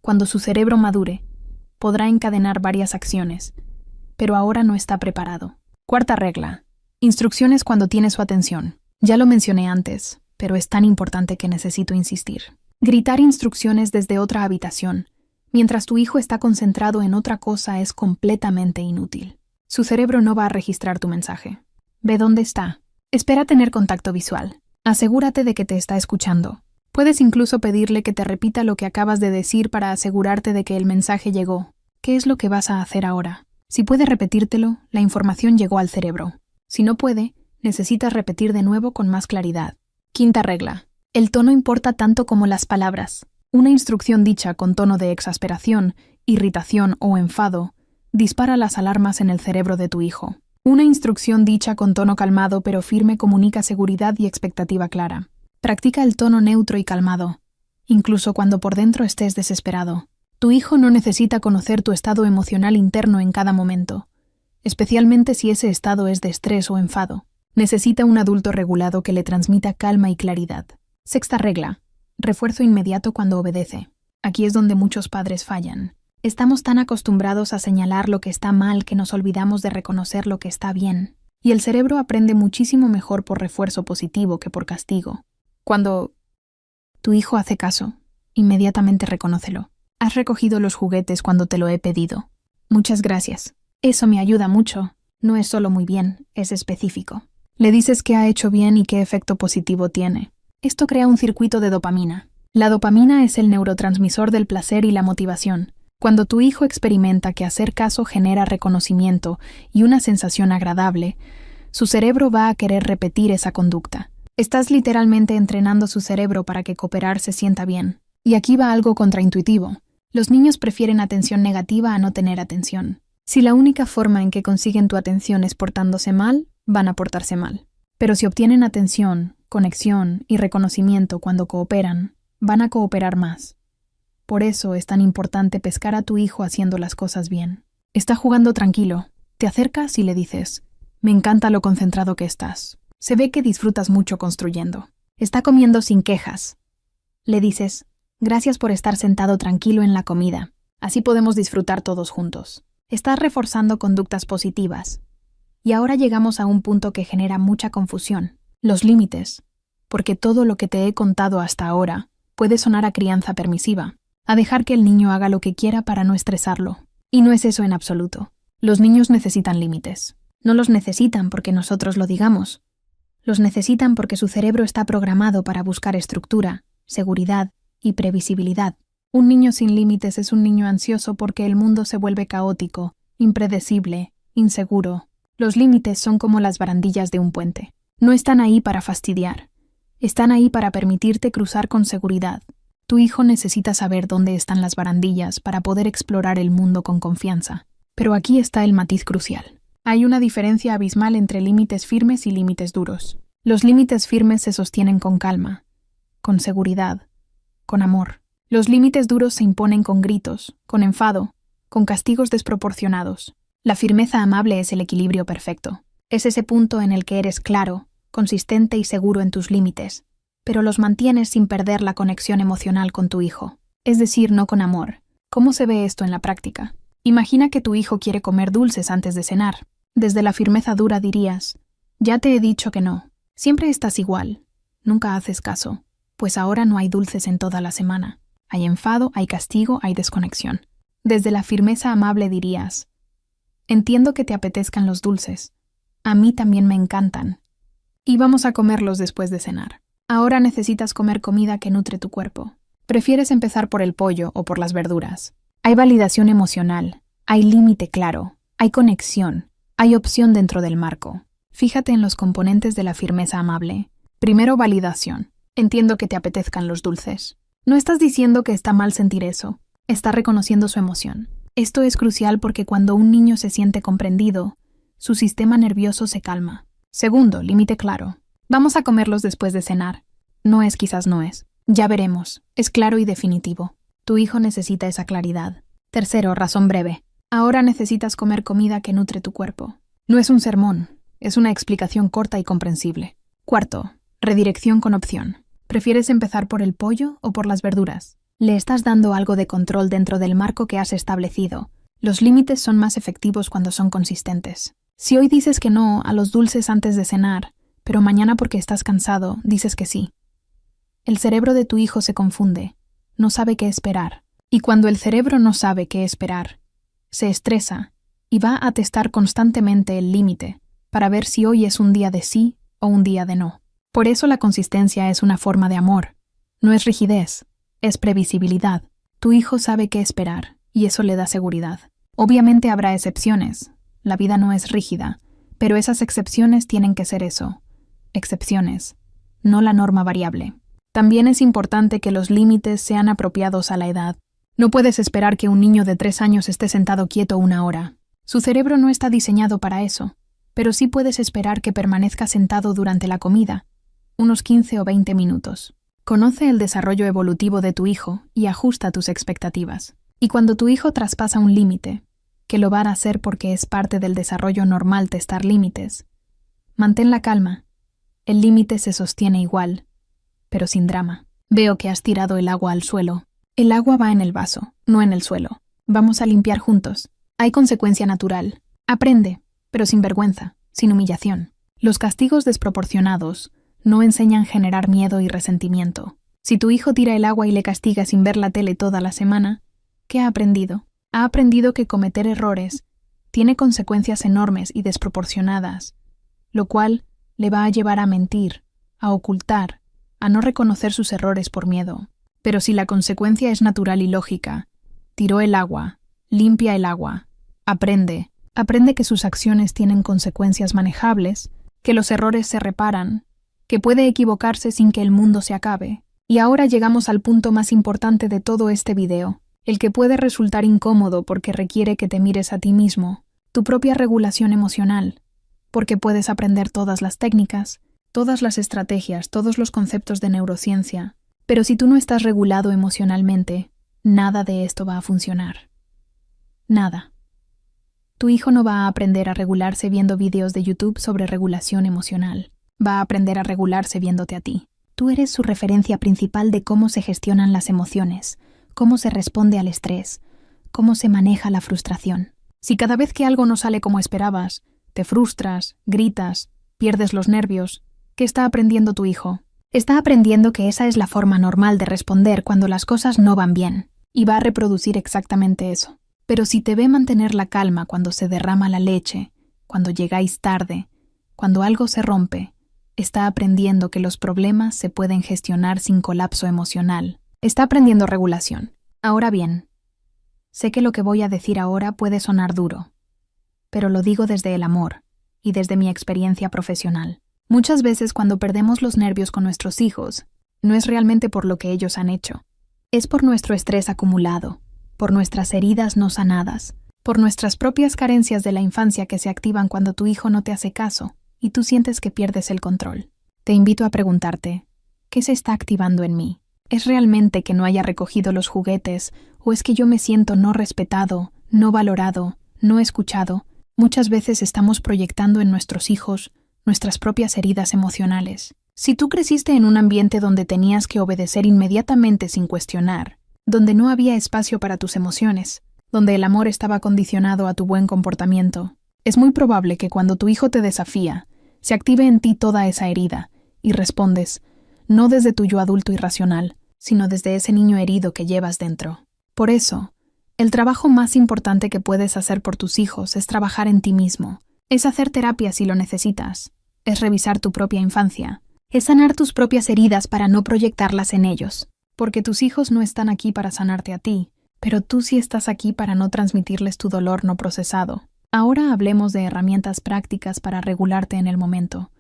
Speaker 1: cuando su cerebro madure, podrá encadenar varias acciones, pero ahora no está preparado. Cuarta regla. Instrucciones cuando tiene su atención. Ya lo mencioné antes, pero es tan importante que necesito insistir. Gritar instrucciones desde otra habitación, mientras tu hijo está concentrado en otra cosa, es completamente inútil. Su cerebro no va a registrar tu mensaje. Ve dónde está. Espera tener contacto visual. Asegúrate de que te está escuchando. Puedes incluso pedirle que te repita lo que acabas de decir para asegurarte de que el mensaje llegó. ¿Qué es lo que vas a hacer ahora? Si puede repetírtelo, la información llegó al cerebro. Si no puede, necesitas repetir de nuevo con más claridad. Quinta regla. El tono importa tanto como las palabras. Una instrucción dicha con tono de exasperación, irritación o enfado dispara las alarmas en el cerebro de tu hijo. Una instrucción dicha con tono calmado pero firme comunica seguridad y expectativa clara. Practica el tono neutro y calmado, incluso cuando por dentro estés desesperado. Tu hijo no necesita conocer tu estado emocional interno en cada momento, especialmente si ese estado es de estrés o enfado. Necesita un adulto regulado que le transmita calma y claridad. Sexta regla. Refuerzo inmediato cuando obedece. Aquí es donde muchos padres fallan. Estamos tan acostumbrados a señalar lo que está mal que nos olvidamos de reconocer lo que está bien. Y el cerebro aprende muchísimo mejor por refuerzo positivo que por castigo. Cuando tu hijo hace caso, inmediatamente reconócelo. Has recogido los juguetes cuando te lo he pedido. Muchas gracias. Eso me ayuda mucho. No es solo muy bien, es específico. Le dices qué ha hecho bien y qué efecto positivo tiene. Esto crea un circuito de dopamina. La dopamina es el neurotransmisor del placer y la motivación. Cuando tu hijo experimenta que hacer caso genera reconocimiento y una sensación agradable, su cerebro va a querer repetir esa conducta. Estás literalmente entrenando su cerebro para que cooperar se sienta bien. Y aquí va algo contraintuitivo. Los niños prefieren atención negativa a no tener atención. Si la única forma en que consiguen tu atención es portándose mal, van a portarse mal. Pero si obtienen atención, conexión y reconocimiento cuando cooperan, van a cooperar más. Por eso es tan importante pescar a tu hijo haciendo las cosas bien. Está jugando tranquilo. Te acercas y le dices, me encanta lo concentrado que estás. Se ve que disfrutas mucho construyendo. Está comiendo sin quejas. Le dices, gracias por estar sentado tranquilo en la comida. Así podemos disfrutar todos juntos. Estás reforzando conductas positivas. Y ahora llegamos a un punto que genera mucha confusión. Los límites. Porque todo lo que te he contado hasta ahora puede sonar a crianza permisiva, a dejar que el niño haga lo que quiera para no estresarlo. Y no es eso en absoluto. Los niños necesitan límites. No los necesitan porque nosotros lo digamos. Los necesitan porque su cerebro está programado para buscar estructura, seguridad y previsibilidad. Un niño sin límites es un niño ansioso porque el mundo se vuelve caótico, impredecible, inseguro. Los límites son como las barandillas de un puente. No están ahí para fastidiar. Están ahí para permitirte cruzar con seguridad. Tu hijo necesita saber dónde están las barandillas para poder explorar el mundo con confianza. Pero aquí está el matiz crucial. Hay una diferencia abismal entre límites firmes y límites duros. Los límites firmes se sostienen con calma, con seguridad, con amor. Los límites duros se imponen con gritos, con enfado, con castigos desproporcionados. La firmeza amable es el equilibrio perfecto. Es ese punto en el que eres claro, consistente y seguro en tus límites, pero los mantienes sin perder la conexión emocional con tu hijo. Es decir, no con amor. ¿Cómo se ve esto en la práctica? Imagina que tu hijo quiere comer dulces antes de cenar. Desde la firmeza dura dirías, ya te he dicho que no. Siempre estás igual. Nunca haces caso. Pues ahora no hay dulces en toda la semana. Hay enfado, hay castigo, hay desconexión. Desde la firmeza amable dirías, entiendo que te apetezcan los dulces. A mí también me encantan. Y vamos a comerlos después de cenar. Ahora necesitas comer comida que nutre tu cuerpo. ¿Prefieres empezar por el pollo o por las verduras? Hay validación emocional, hay límite claro, hay conexión, hay opción dentro del marco. Fíjate en los componentes de la firmeza amable. Primero, validación. Entiendo que te apetezcan los dulces. No estás diciendo que está mal sentir eso. Está reconociendo su emoción. Esto es crucial porque cuando un niño se siente comprendido, su sistema nervioso se calma. Segundo, límite claro. Vamos a comerlos después de cenar. No es, quizás no es. Ya veremos. Es claro y definitivo. Tu hijo necesita esa claridad. Tercero, razón breve. Ahora necesitas comer comida que nutre tu cuerpo. No es un sermón, es una explicación corta y comprensible. Cuarto, redirección con opción. ¿Prefieres empezar por el pollo o por las verduras? Le estás dando algo de control dentro del marco que has establecido. Los límites son más efectivos cuando son consistentes. Si hoy dices que no a los dulces antes de cenar, pero mañana porque estás cansado dices que sí. El cerebro de tu hijo se confunde, no sabe qué esperar. Y cuando el cerebro no sabe qué esperar, se estresa y va a testar constantemente el límite para ver si hoy es un día de sí o un día de no. Por eso la consistencia es una forma de amor. No es rigidez, es previsibilidad. Tu hijo sabe qué esperar y eso le da seguridad. Obviamente habrá excepciones. La vida no es rígida, pero esas excepciones tienen que ser eso. Excepciones, no la norma variable. También es importante que los límites sean apropiados a la edad. No puedes esperar que un niño de 3 años esté sentado quieto 1 hora. Su cerebro no está diseñado para eso, pero sí puedes esperar que permanezca sentado durante la comida, unos 15 o 20 minutos. Conoce el desarrollo evolutivo de tu hijo y ajusta tus expectativas. Y cuando tu hijo traspasa un límite, que lo va a hacer porque es parte del desarrollo normal testar límites, mantén la calma. El límite se sostiene igual, pero sin drama. Veo que has tirado el agua al suelo. El agua va en el vaso, no en el suelo. Vamos a limpiar juntos. Hay consecuencia natural. Aprende, pero sin vergüenza, sin humillación. Los castigos desproporcionados no enseñan a generar miedo y resentimiento. Si tu hijo tira el agua y le castiga sin ver la tele toda la semana, ¿qué ha aprendido? Ha aprendido que cometer errores tiene consecuencias enormes y desproporcionadas, lo cual le va a llevar a mentir, a ocultar, a no reconocer sus errores por miedo. Pero si la consecuencia es natural y lógica, tiró el agua, limpia el agua, aprende que sus acciones tienen consecuencias manejables, que los errores se reparan, que puede equivocarse sin que el mundo se acabe. Y ahora llegamos al punto más importante de todo este video, el que puede resultar incómodo porque requiere que te mires a ti mismo, tu propia regulación emocional, porque puedes aprender todas las técnicas, todas las estrategias, todos los conceptos de neurociencia, pero si tú no estás regulado emocionalmente, nada de esto va a funcionar. Nada. Tu hijo no va a aprender a regularse viendo vídeos de YouTube sobre regulación emocional. Va a aprender a regularse viéndote a ti. Tú eres su referencia principal de cómo se gestionan las emociones, cómo se responde al estrés, cómo se maneja la frustración. Si cada vez que algo no sale como esperabas, te frustras, gritas, pierdes los nervios, ¿qué está aprendiendo tu hijo? Está aprendiendo que esa es la forma normal de responder cuando las cosas no van bien, y va a reproducir exactamente eso. Pero si te ve mantener la calma cuando se derrama la leche, cuando llegáis tarde, cuando algo se rompe, está aprendiendo que los problemas se pueden gestionar sin colapso emocional. Está aprendiendo regulación. Ahora bien, sé que lo que voy a decir ahora puede sonar duro, pero lo digo desde el amor y desde mi experiencia profesional. Muchas veces cuando perdemos los nervios con nuestros hijos, no es realmente por lo que ellos han hecho. Es por nuestro estrés acumulado, por nuestras heridas no sanadas, por nuestras propias carencias de la infancia que se activan cuando tu hijo no te hace caso y tú sientes que pierdes el control. Te invito a preguntarte, ¿qué se está activando en mí? ¿Es realmente que no haya recogido los juguetes o es que yo me siento no respetado, no valorado, no escuchado? Muchas veces estamos proyectando en nuestros hijos nuestras propias heridas emocionales. Si tú creciste en un ambiente donde tenías que obedecer inmediatamente sin cuestionar, donde no había espacio para tus emociones, donde el amor estaba condicionado a tu buen comportamiento, es muy probable que cuando tu hijo te desafía, se active en ti toda esa herida y respondes, no desde tu yo adulto irracional, sino desde ese niño herido que llevas dentro. Por eso, el trabajo más importante que puedes hacer por tus hijos es trabajar en ti mismo, es hacer terapia si lo necesitas, es revisar tu propia infancia, Es sanar tus propias heridas para no proyectarlas en ellos. Porque tus hijos no están aquí para sanarte a ti, pero tú sí estás aquí para no transmitirles tu dolor no procesado. Ahora hablemos de herramientas prácticas para regularte en el momento.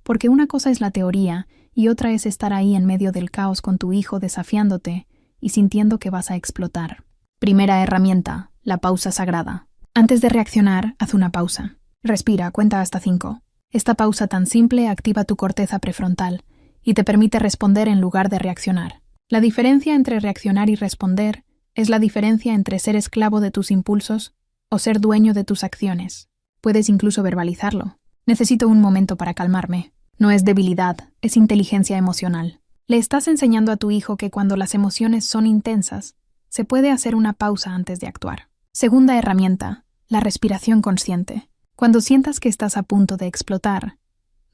Speaker 1: Porque una cosa es la teoría y otra es estar ahí en medio del caos con tu hijo desafiándote y sintiendo que vas a explotar. Primera herramienta, la pausa sagrada. Antes de reaccionar, haz una pausa. Respira, cuenta hasta 5. Esta pausa tan simple activa tu corteza prefrontal y te permite responder en lugar de reaccionar. La diferencia entre reaccionar y responder es la diferencia entre ser esclavo de tus impulsos o ser dueño de tus acciones. Puedes incluso verbalizarlo. Necesito un momento para calmarme. No es debilidad, es inteligencia emocional. Le estás enseñando a tu hijo que cuando las emociones son intensas, se puede hacer una pausa antes de actuar. Segunda herramienta, la respiración consciente. Cuando sientas que estás a punto de explotar,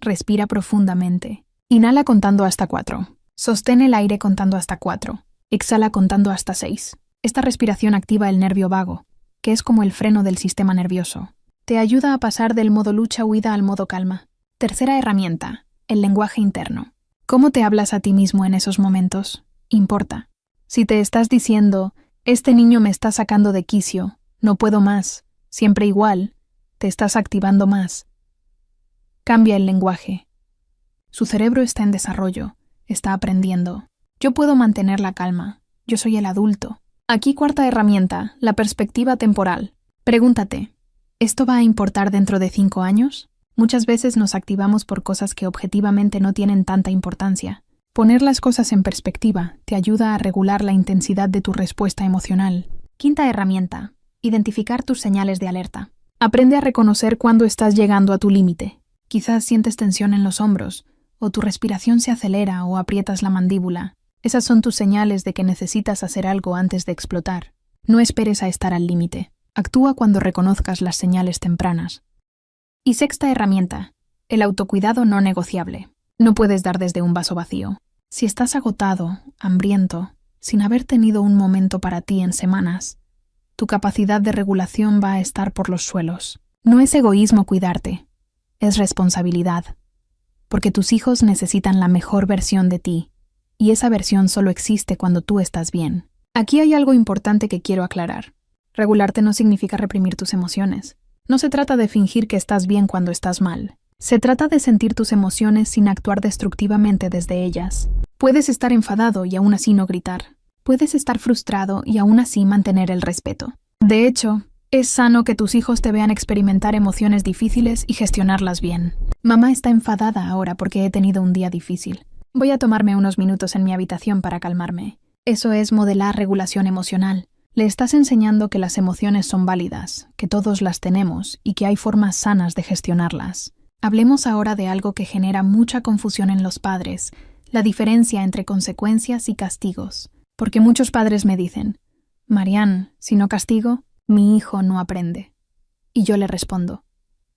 Speaker 1: respira profundamente. Inhala contando hasta 4. Sostén el aire contando hasta 4. Exhala contando hasta 6. Esta respiración activa el nervio vago, que es como el freno del sistema nervioso. Te ayuda a pasar del modo lucha-huida al modo calma. Tercera herramienta, el lenguaje interno. ¿Cómo te hablas a ti mismo en esos momentos? Importa. Si te estás diciendo, este niño me está sacando de quicio, no puedo más, siempre igual, te estás activando más. Cambia el lenguaje. Su cerebro está en desarrollo, está aprendiendo. Yo puedo mantener la calma, yo soy el adulto. Aquí cuarta herramienta, la perspectiva temporal. Pregúntate, ¿esto va a importar dentro de 5 años? Muchas veces nos activamos por cosas que objetivamente no tienen tanta importancia. Poner las cosas en perspectiva te ayuda a regular la intensidad de tu respuesta emocional. Quinta herramienta, identificar tus señales de alerta. Aprende a reconocer cuándo estás llegando a tu límite. Quizás sientes tensión en los hombros, o tu respiración se acelera o aprietas la mandíbula. Esas son tus señales de que necesitas hacer algo antes de explotar. No esperes a estar al límite. Actúa cuando reconozcas las señales tempranas. Y sexta herramienta, el autocuidado no negociable. No puedes dar desde un vaso vacío. Si estás agotado, hambriento, sin haber tenido un momento para ti en semanas, tu capacidad de regulación va a estar por los suelos. No es egoísmo cuidarte, es responsabilidad. Porque tus hijos necesitan la mejor versión de ti, y esa versión solo existe cuando tú estás bien. Aquí hay algo importante que quiero aclarar. Regularte no significa reprimir tus emociones. No se trata de fingir que estás bien cuando estás mal. Se trata de sentir tus emociones sin actuar destructivamente desde ellas. Puedes estar enfadado y aún así no gritar. Puedes estar frustrado y aún así mantener el respeto. De hecho, es sano que tus hijos te vean experimentar emociones difíciles y gestionarlas bien. Mamá está enfadada ahora porque he tenido un día difícil. Voy a tomarme unos minutos en mi habitación para calmarme. Eso es modelar regulación emocional. Le estás enseñando que las emociones son válidas, que todos las tenemos y que hay formas sanas de gestionarlas. Hablemos ahora de algo que genera mucha confusión en los padres, la diferencia entre consecuencias y castigos. Porque muchos padres me dicen, Marian, si no castigo, mi hijo no aprende. Y yo le respondo,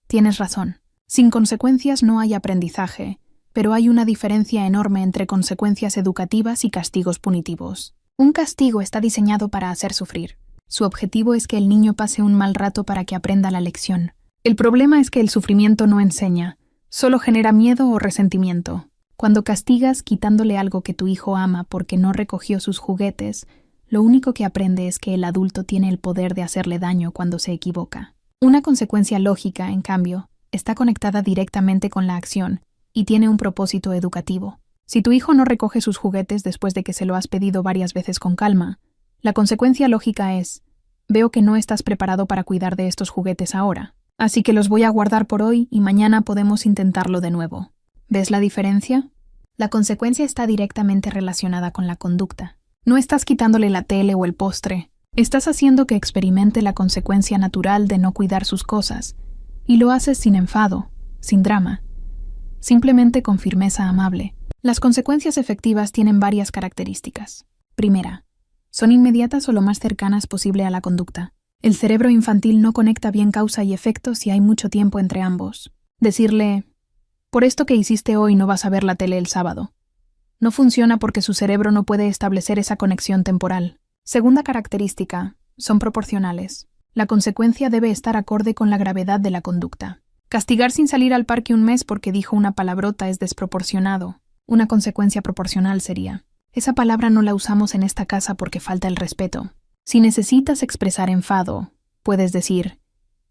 Speaker 1: tienes razón. Sin consecuencias no hay aprendizaje, pero hay una diferencia enorme entre consecuencias educativas y castigos punitivos. Un castigo está diseñado para hacer sufrir. Su objetivo es que el niño pase un mal rato para que aprenda la lección. El problema es que el sufrimiento no enseña, solo genera miedo o resentimiento. Cuando castigas quitándole algo que tu hijo ama porque no recogió sus juguetes, lo único que aprende es que el adulto tiene el poder de hacerle daño cuando se equivoca. Una consecuencia lógica, en cambio, está conectada directamente con la acción y tiene un propósito educativo. Si tu hijo no recoge sus juguetes después de que se lo has pedido varias veces con calma, la consecuencia lógica es, veo que no estás preparado para cuidar de estos juguetes ahora, así que los voy a guardar por hoy y mañana podemos intentarlo de nuevo. ¿Ves la diferencia? La consecuencia está directamente relacionada con la conducta. No estás quitándole la tele o el postre, estás haciendo que experimente la consecuencia natural de no cuidar sus cosas, y lo haces sin enfado, sin drama, simplemente con firmeza amable. Las consecuencias efectivas tienen varias características. Primera, son inmediatas o lo más cercanas posible a la conducta. El cerebro infantil no conecta bien causa y efecto si hay mucho tiempo entre ambos. Decirle, por esto que hiciste hoy no vas a ver la tele el sábado. No funciona porque su cerebro no puede establecer esa conexión temporal. Segunda característica, son proporcionales. La consecuencia debe estar acorde con la gravedad de la conducta. Castigar sin salir al parque un mes porque dijo una palabrota es desproporcionado. Una consecuencia proporcional sería: esa palabra no la usamos en esta casa porque falta el respeto. Si necesitas expresar enfado, puedes decir: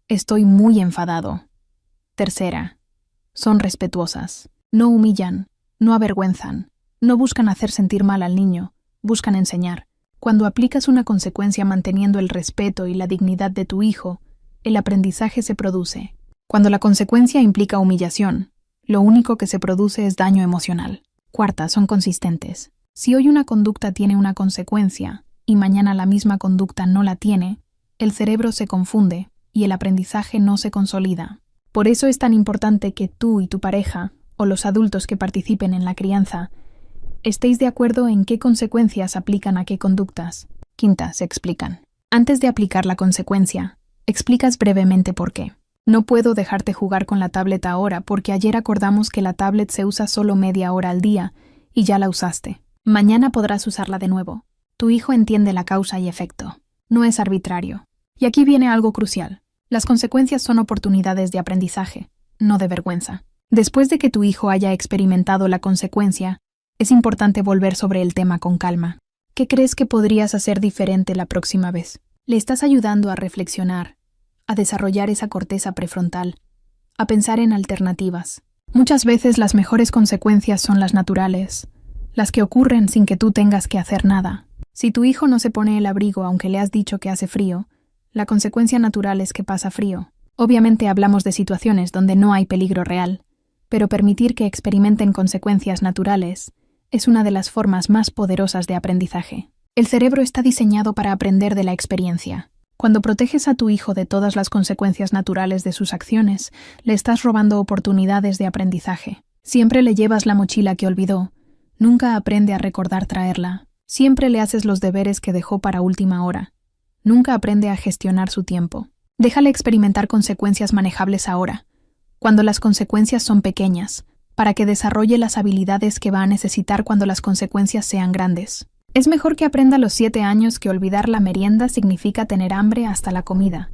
Speaker 1: estoy muy enfadado. Tercera, son respetuosas. No humillan, no avergüenzan, no buscan hacer sentir mal al niño, buscan enseñar. Cuando aplicas una consecuencia manteniendo el respeto y la dignidad de tu hijo, el aprendizaje se produce. Cuando la consecuencia implica humillación, lo único que se produce es daño emocional. Cuarta, son consistentes. Si hoy una conducta tiene una consecuencia y mañana la misma conducta no la tiene, el cerebro se confunde y el aprendizaje no se consolida. Por eso es tan importante que tú y tu pareja, o los adultos que participen en la crianza, estéis de acuerdo en qué consecuencias aplican a qué conductas. Quinta, se explican. Antes de aplicar la consecuencia, explicas brevemente por qué. No puedo dejarte jugar con la tablet ahora porque ayer acordamos que la tablet se usa solo media hora al día y ya la usaste. Mañana podrás usarla de nuevo. Tu hijo entiende la causa y efecto. No es arbitrario. Y aquí viene algo crucial. Las consecuencias son oportunidades de aprendizaje, no de vergüenza. Después de que tu hijo haya experimentado la consecuencia, es importante volver sobre el tema con calma. ¿Qué crees que podrías hacer diferente la próxima vez? Le estás ayudando a reflexionar, a desarrollar esa corteza prefrontal, a pensar en alternativas. Muchas veces las mejores consecuencias son las naturales, las que ocurren sin que tú tengas que hacer nada. Si tu hijo no se pone el abrigo aunque le has dicho que hace frío, la consecuencia natural es que pasa frío. Obviamente hablamos de situaciones donde no hay peligro real, pero permitir que experimenten consecuencias naturales es una de las formas más poderosas de aprendizaje. El cerebro está diseñado para aprender de la experiencia. Cuando proteges a tu hijo de todas las consecuencias naturales de sus acciones, le estás robando oportunidades de aprendizaje. Siempre le llevas la mochila que olvidó, nunca aprende a recordar traerla. Siempre le haces los deberes que dejó para última hora. Nunca aprende a gestionar su tiempo. Déjale experimentar consecuencias manejables ahora, cuando las consecuencias son pequeñas, para que desarrolle las habilidades que va a necesitar cuando las consecuencias sean grandes. Es mejor que aprenda a los 7 años que olvidar la merienda significa tener hambre hasta la comida,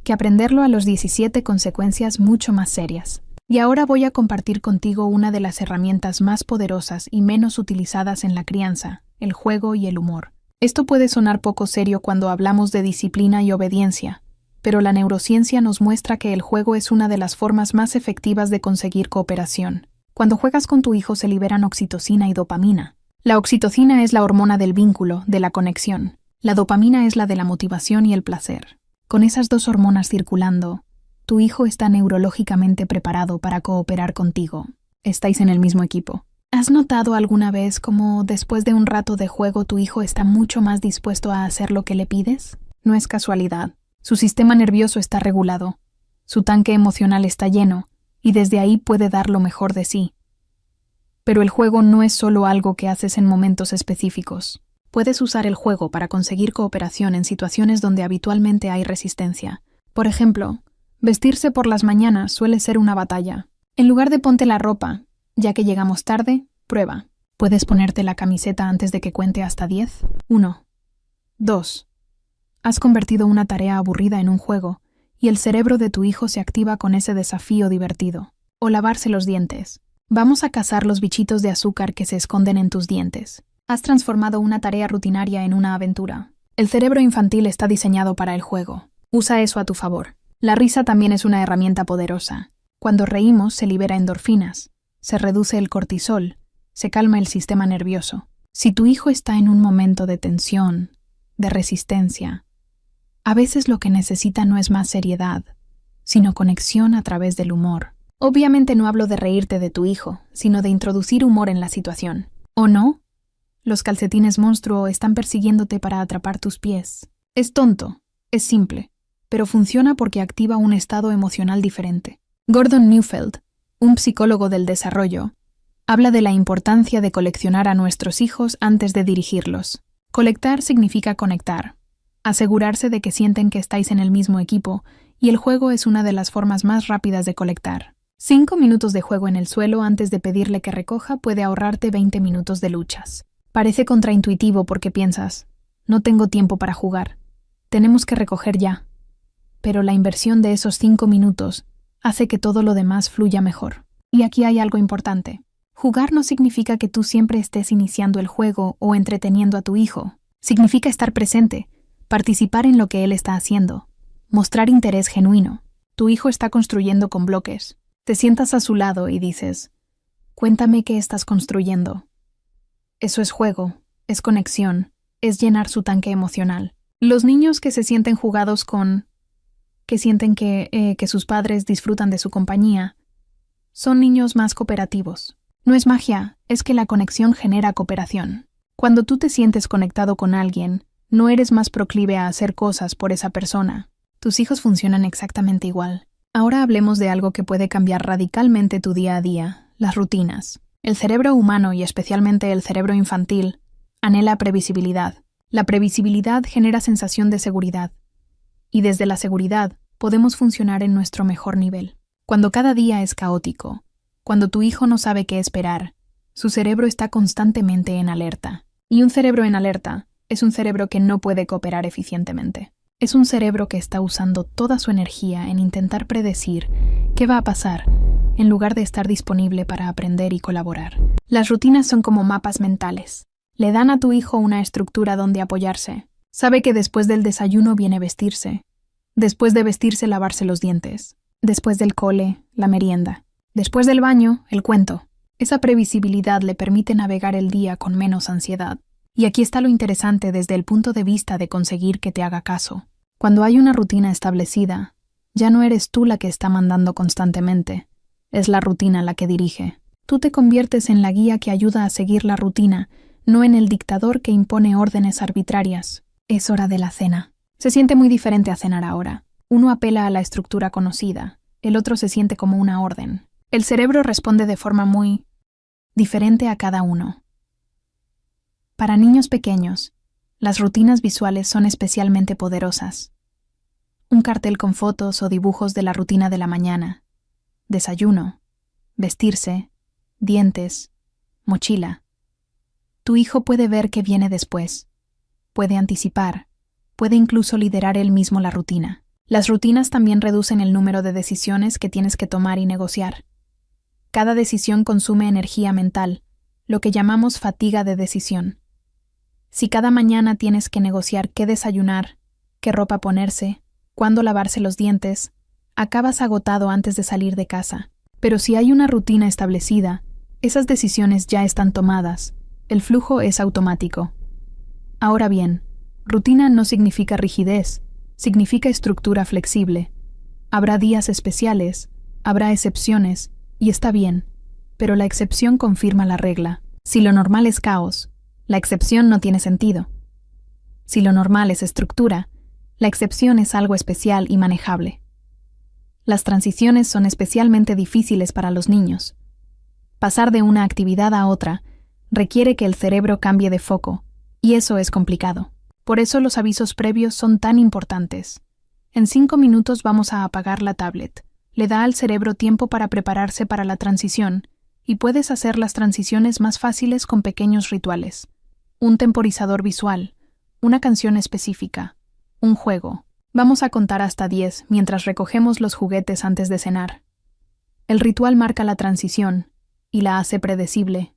Speaker 1: que aprenderlo a los 17 consecuencias mucho más serias. Y ahora voy a compartir contigo una de las herramientas más poderosas y menos utilizadas en la crianza, el juego y el humor. Esto puede sonar poco serio cuando hablamos de disciplina y obediencia, pero la neurociencia nos muestra que el juego es una de las formas más efectivas de conseguir cooperación. Cuando juegas con tu hijo se liberan oxitocina y dopamina. La oxitocina es la hormona del vínculo, de la conexión. La dopamina es la de la motivación y el placer. Con esas dos hormonas circulando, tu hijo está neurológicamente preparado para cooperar contigo. Estáis en el mismo equipo. ¿Has notado alguna vez cómo después de un rato de juego tu hijo está mucho más dispuesto a hacer lo que le pides? No es casualidad. Su sistema nervioso está regulado. Su tanque emocional está lleno, y desde ahí puede dar lo mejor de sí. Pero el juego no es solo algo que haces en momentos específicos. Puedes usar el juego para conseguir cooperación en situaciones donde habitualmente hay resistencia. Por ejemplo, vestirse por las mañanas suele ser una batalla. En lugar de ponte la ropa, ya que llegamos tarde, prueba. ¿Puedes ponerte la camiseta antes de que cuente hasta 10? 1. 2. Has convertido una tarea aburrida en un juego, y el cerebro de tu hijo se activa con ese desafío divertido. O lavarse los dientes. Vamos a cazar los bichitos de azúcar que se esconden en tus dientes. Has transformado una tarea rutinaria en una aventura. El cerebro infantil está diseñado para el juego. Usa eso a tu favor. La risa también es una herramienta poderosa. Cuando reímos se libera endorfinas, se reduce el cortisol, se calma el sistema nervioso. Si tu hijo está en un momento de tensión, de resistencia, a veces lo que necesita no es más seriedad, sino conexión a través del humor. Obviamente no hablo de reírte de tu hijo, sino de introducir humor en la situación. ¿O no? Los calcetines monstruo están persiguiéndote para atrapar tus pies. Es tonto, es simple, pero funciona porque activa un estado emocional diferente. Gordon Neufeld, un psicólogo del desarrollo, habla de la importancia de coleccionar a nuestros hijos antes de dirigirlos. Colectar significa conectar, asegurarse de que sienten que estáis en el mismo equipo, y el juego es una de las formas más rápidas de colectar. 5 minutos de juego en el suelo antes de pedirle que recoja puede ahorrarte 20 minutos de luchas. Parece contraintuitivo porque piensas, no tengo tiempo para jugar, tenemos que recoger ya. Pero la inversión de esos 5 minutos hace que todo lo demás fluya mejor. Y aquí hay algo importante. Jugar no significa que tú siempre estés iniciando el juego o entreteniendo a tu hijo. Significa estar presente, participar en lo que él está haciendo, mostrar interés genuino. Tu hijo está construyendo con bloques. Te sientas a su lado y dices, cuéntame qué estás construyendo. Eso es juego, es conexión, es llenar su tanque emocional. Los niños que se sienten jugados que sienten que sus padres disfrutan de su compañía, son niños más cooperativos. No es magia, es que la conexión genera cooperación. Cuando tú te sientes conectado con alguien, no eres más proclive a hacer cosas por esa persona. Tus hijos funcionan exactamente igual. Ahora hablemos de algo que puede cambiar radicalmente tu día a día, las rutinas. El cerebro humano y especialmente el cerebro infantil anhela previsibilidad. La previsibilidad genera sensación de seguridad. Y desde la seguridad podemos funcionar en nuestro mejor nivel. Cuando cada día es caótico, cuando tu hijo no sabe qué esperar, su cerebro está constantemente en alerta. Y un cerebro en alerta es un cerebro que no puede cooperar eficientemente. Es un cerebro que está usando toda su energía en intentar predecir qué va a pasar, en lugar de estar disponible para aprender y colaborar. Las rutinas son como mapas mentales. Le dan a tu hijo una estructura donde apoyarse. Sabe que después del desayuno viene vestirse. Después de vestirse, lavarse los dientes. Después del cole, la merienda. Después del baño, el cuento. Esa previsibilidad le permite navegar el día con menos ansiedad. Y aquí está lo interesante desde el punto de vista de conseguir que te haga caso. Cuando hay una rutina establecida, ya no eres tú la que está mandando constantemente. Es la rutina la que dirige. Tú te conviertes en la guía que ayuda a seguir la rutina, no en el dictador que impone órdenes arbitrarias. Es hora de la cena. Se siente muy diferente a cenar ahora. Uno apela a la estructura conocida, el otro se siente como una orden. El cerebro responde de forma muy diferente a cada uno. Para niños pequeños, las rutinas visuales son especialmente poderosas. Un cartel con fotos o dibujos de la rutina de la mañana, desayuno, vestirse, dientes, mochila. Tu hijo puede ver qué viene después, puede anticipar, puede incluso liderar él mismo la rutina. Las rutinas también reducen el número de decisiones que tienes que tomar y negociar. Cada decisión consume energía mental, lo que llamamos fatiga de decisión. Si cada mañana tienes que negociar qué desayunar, qué ropa ponerse, cuándo lavarse los dientes, acabas agotado antes de salir de casa. Pero si hay una rutina establecida, esas decisiones ya están tomadas, el flujo es automático. Ahora bien, rutina no significa rigidez, significa estructura flexible. Habrá días especiales, habrá excepciones, y está bien, pero la excepción confirma la regla. Si lo normal es caos, la excepción no tiene sentido. Si lo normal es estructura, la excepción es algo especial y manejable. Las transiciones son especialmente difíciles para los niños. Pasar de una actividad a otra requiere que el cerebro cambie de foco, y eso es complicado. Por eso los avisos previos son tan importantes. En 5 minutos vamos a apagar la tablet. Le da al cerebro tiempo para prepararse para la transición, y puedes hacer las transiciones más fáciles con pequeños rituales. Un temporizador visual, una canción específica, un juego. Vamos a contar hasta 10 mientras recogemos los juguetes antes de cenar. El ritual marca la transición y la hace predecible.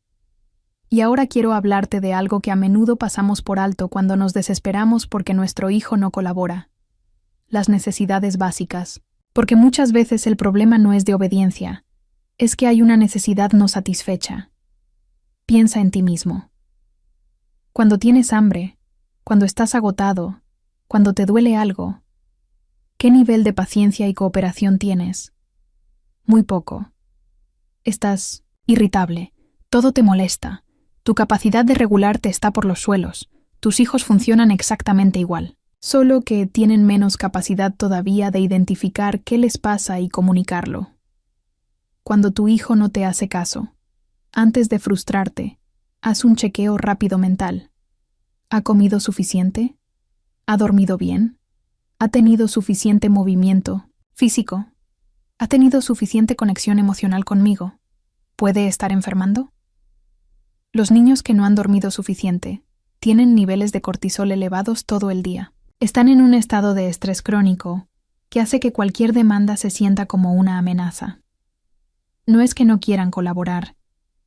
Speaker 1: Y ahora quiero hablarte de algo que a menudo pasamos por alto cuando nos desesperamos porque nuestro hijo no colabora. Las necesidades básicas. Porque muchas veces el problema no es de obediencia, es que hay una necesidad no satisfecha. Piensa en ti mismo. Cuando tienes hambre, cuando estás agotado, cuando te duele algo, ¿qué nivel de paciencia y cooperación tienes? Muy poco. Estás irritable, todo te molesta, tu capacidad de regularte está por los suelos, tus hijos funcionan exactamente igual. Solo que tienen menos capacidad todavía de identificar qué les pasa y comunicarlo. Cuando tu hijo no te hace caso, antes de frustrarte, haz un chequeo rápido mental. ¿Ha comido suficiente? ¿Ha dormido bien? ¿Ha tenido suficiente movimiento físico? ¿Ha tenido suficiente conexión emocional conmigo? ¿Puede estar enfermando? Los niños que no han dormido suficiente tienen niveles de cortisol elevados todo el día. Están en un estado de estrés crónico que hace que cualquier demanda se sienta como una amenaza. No es que no quieran colaborar,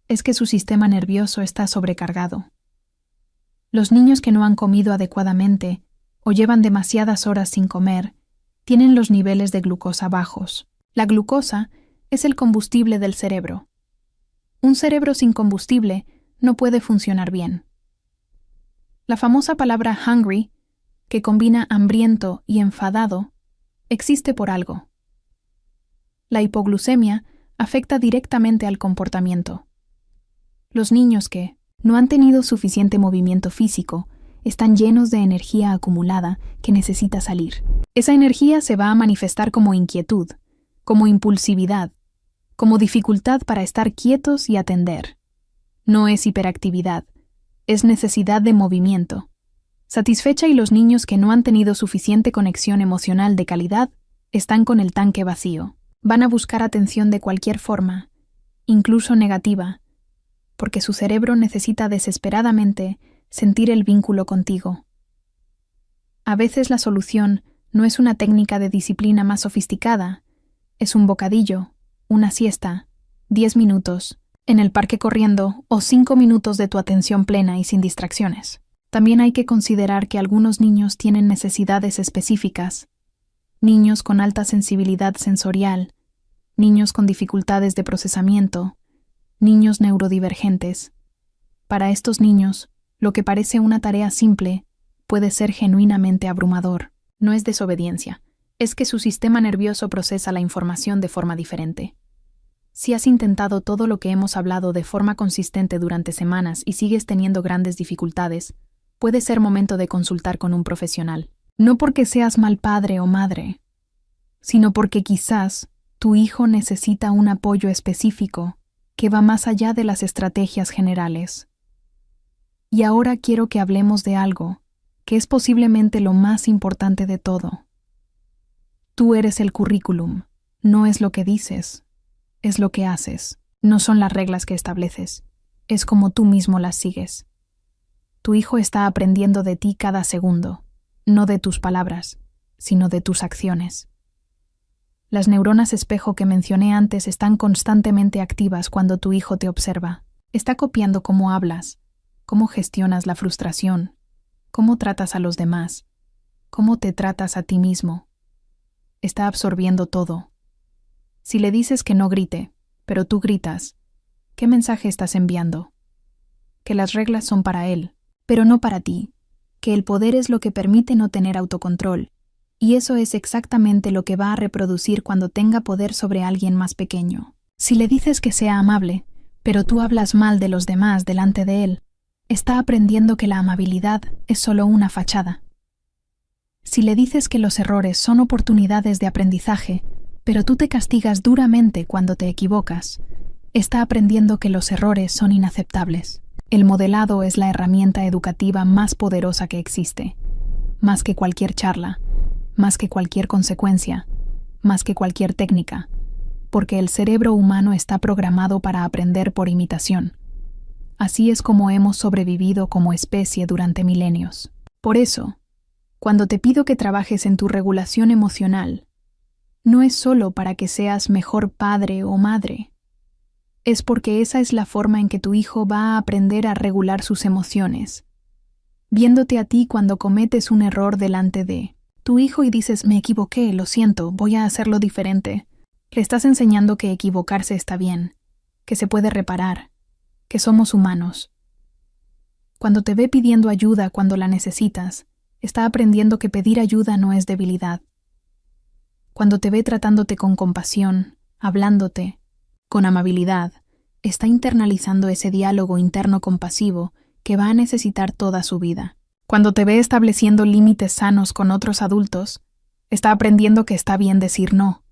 Speaker 1: es que su sistema nervioso está sobrecargado. Los niños que no han comido adecuadamente o llevan demasiadas horas sin comer tienen los niveles de glucosa bajos. La glucosa es el combustible del cerebro. Un cerebro sin combustible no puede funcionar bien. La famosa palabra hungry, que combina hambriento y enfadado, existe por algo. La hipoglucemia afecta directamente al comportamiento. Los niños que no han tenido suficiente movimiento físico están llenos de energía acumulada que necesita salir. Esa energía se va a manifestar como inquietud, como impulsividad, como dificultad para estar quietos y atender. No es hiperactividad, es necesidad de movimiento. Satisfecha, y los niños que no han tenido suficiente conexión emocional de calidad están con el tanque vacío. Van a buscar atención de cualquier forma, incluso negativa, porque su cerebro necesita desesperadamente sentir el vínculo contigo. A veces la solución no es una técnica de disciplina más sofisticada, es un bocadillo, una siesta, 10 minutos, en el parque corriendo o 5 minutos de tu atención plena y sin distracciones. También hay que considerar que algunos niños tienen necesidades específicas, niños con alta sensibilidad sensorial, niños con dificultades de procesamiento, niños neurodivergentes. Para estos niños, lo que parece una tarea simple puede ser genuinamente abrumador. No es desobediencia, es que su sistema nervioso procesa la información de forma diferente. Si has intentado todo lo que hemos hablado de forma consistente durante semanas y sigues teniendo grandes dificultades, puede ser momento de consultar con un profesional. No porque seas mal padre o madre, sino porque quizás tu hijo necesita un apoyo específico que va más allá de las estrategias generales. Y ahora quiero que hablemos de algo que es posiblemente lo más importante de todo. Tú eres el currículum, no es lo que dices, es lo que haces, no son las reglas que estableces, es como tú mismo las sigues. Tu hijo está aprendiendo de ti cada segundo, no de tus palabras, sino de tus acciones. Las neuronas espejo que mencioné antes están constantemente activas cuando tu hijo te observa. Está copiando cómo hablas, cómo gestionas la frustración, cómo tratas a los demás, cómo te tratas a ti mismo. Está absorbiendo todo. Si le dices que no grite, pero tú gritas, ¿qué mensaje estás enviando? Que las reglas son para él, pero no para ti, que el poder es lo que permite no tener autocontrol, y eso es exactamente lo que va a reproducir cuando tenga poder sobre alguien más pequeño. Si le dices que sea amable, pero tú hablas mal de los demás delante de él, está aprendiendo que la amabilidad es solo una fachada. Si le dices que los errores son oportunidades de aprendizaje, pero tú te castigas duramente cuando te equivocas, está aprendiendo que los errores son inaceptables. El modelado es la herramienta educativa más poderosa que existe, más que cualquier charla, más que cualquier consecuencia, más que cualquier técnica, porque el cerebro humano está programado para aprender por imitación. Así es como hemos sobrevivido como especie durante milenios. Por eso, cuando te pido que trabajes en tu regulación emocional, no es solo para que seas mejor padre o madre, es porque esa es la forma en que tu hijo va a aprender a regular sus emociones, viéndote a ti cuando cometes un error delante de tu hijo y dices, me equivoqué, lo siento, voy a hacerlo diferente. Le estás enseñando que equivocarse está bien, que se puede reparar, que somos humanos. Cuando te ve pidiendo ayuda cuando la necesitas, está aprendiendo que pedir ayuda no es debilidad. Cuando te ve tratándote con compasión, hablándote, con amabilidad, está internalizando ese diálogo interno compasivo que va a necesitar toda su vida. Cuando te ve estableciendo límites sanos con otros adultos, está aprendiendo que está bien decir no,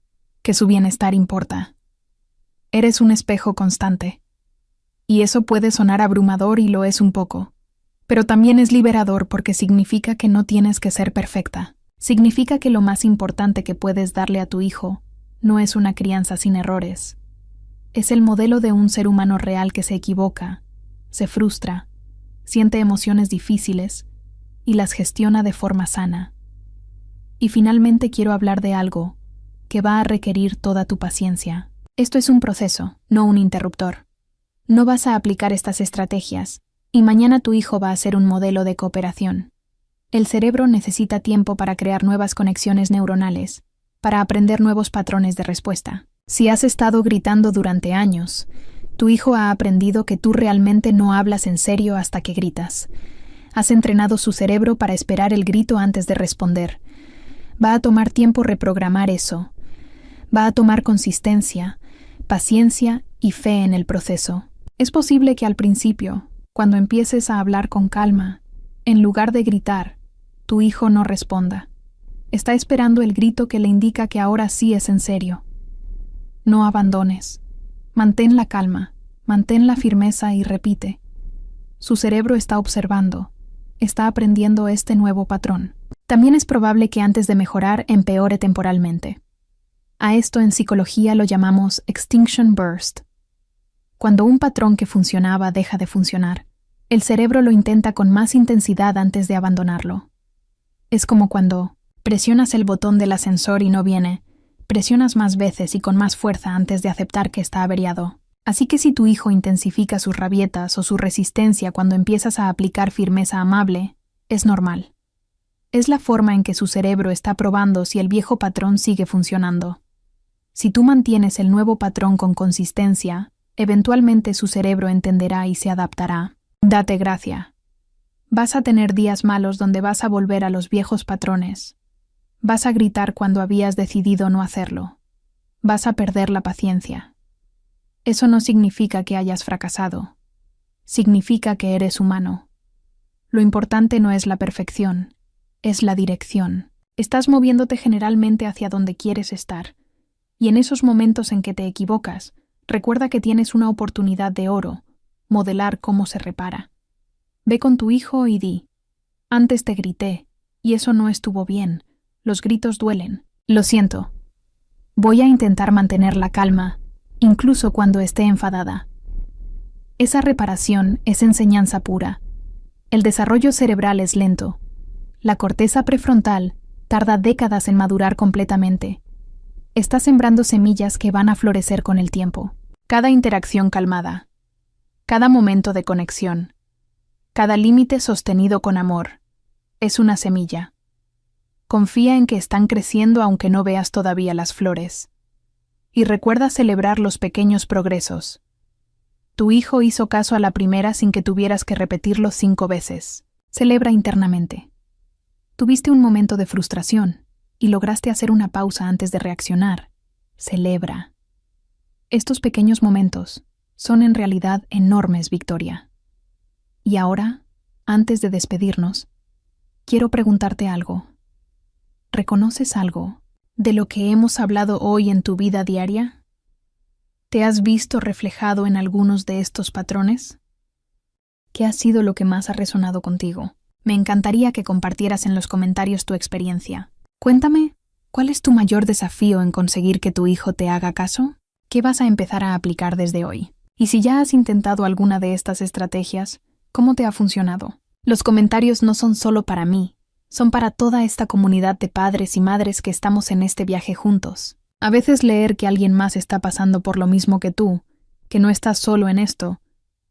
Speaker 1: que su bienestar importa. Eres un espejo constante. Y eso puede sonar abrumador y lo es un poco, pero también es liberador porque significa que no tienes que ser perfecta. Significa que lo más importante que puedes darle a tu hijo no es una crianza sin errores. Es el modelo de un ser humano real que se equivoca, se frustra, siente emociones difíciles y las gestiona de forma sana. Y finalmente quiero hablar de algo que va a requerir toda tu paciencia. Esto es un proceso, no un interruptor. No vas a aplicar estas estrategias, y mañana tu hijo va a ser un modelo de cooperación. El cerebro necesita tiempo para crear nuevas conexiones neuronales, para aprender nuevos patrones de respuesta. Si has estado gritando durante años, tu hijo ha aprendido que tú realmente no hablas en serio hasta que gritas. Has entrenado su cerebro para esperar el grito antes de responder. Va a tomar tiempo reprogramar eso. Va a tomar consistencia, paciencia y fe en el proceso. Es posible que al principio, cuando empieces a hablar con calma, en lugar de gritar, tu hijo no responda. Está esperando el grito que le indica que ahora sí es en serio. No abandones. Mantén la calma, mantén la firmeza y repite. Su cerebro está observando, está aprendiendo este nuevo patrón. También es probable que antes de mejorar empeore temporalmente. A esto en psicología lo llamamos extinction burst. Cuando un patrón que funcionaba deja de funcionar, el cerebro lo intenta con más intensidad antes de abandonarlo. Es como cuando presionas el botón del ascensor y no viene, presionas más veces y con más fuerza antes de aceptar que está averiado. Así que si tu hijo intensifica sus rabietas o su resistencia cuando empiezas a aplicar firmeza amable, es normal. Es la forma en que su cerebro está probando si el viejo patrón sigue funcionando. Si tú mantienes el nuevo patrón con consistencia, eventualmente su cerebro entenderá y se adaptará. Date gracia. Vas a tener días malos donde vas a volver a los viejos patrones. Vas a gritar cuando habías decidido no hacerlo. Vas a perder la paciencia. Eso no significa que hayas fracasado. Significa que eres humano. Lo importante no es la perfección, es la dirección. Estás moviéndote generalmente hacia donde quieres estar. Y en esos momentos en que te equivocas, recuerda que tienes una oportunidad de oro, modelar cómo se repara. Ve con tu hijo y di: antes te grité, y eso no estuvo bien. Los gritos duelen. Lo siento. Voy a intentar mantener la calma, incluso cuando esté enfadada. Esa reparación es enseñanza pura. El desarrollo cerebral es lento. La corteza prefrontal tarda décadas en madurar completamente. Estás sembrando semillas que van a florecer con el tiempo. Cada interacción calmada, cada momento de conexión, cada límite sostenido con amor, es una semilla. Confía en que están creciendo aunque no veas todavía las flores. Y recuerda celebrar los pequeños progresos. Tu hijo hizo caso a la primera sin que tuvieras que repetirlo 5 veces. Celebra internamente. Tuviste un momento de frustración y lograste hacer una pausa antes de reaccionar. Celebra. Estos pequeños momentos son en realidad enormes, Victoria. Y ahora, antes de despedirnos, quiero preguntarte algo. ¿Reconoces algo de lo que hemos hablado hoy en tu vida diaria? ¿Te has visto reflejado en algunos de estos patrones? ¿Qué ha sido lo que más ha resonado contigo? Me encantaría que compartieras en los comentarios tu experiencia. Cuéntame, ¿cuál es tu mayor desafío en conseguir que tu hijo te haga caso? ¿Qué vas a empezar a aplicar desde hoy? Y si ya has intentado alguna de estas estrategias, ¿cómo te ha funcionado? Los comentarios no son solo para mí, son para toda esta comunidad de padres y madres que estamos en este viaje juntos. A veces leer que alguien más está pasando por lo mismo que tú, que no estás solo en esto,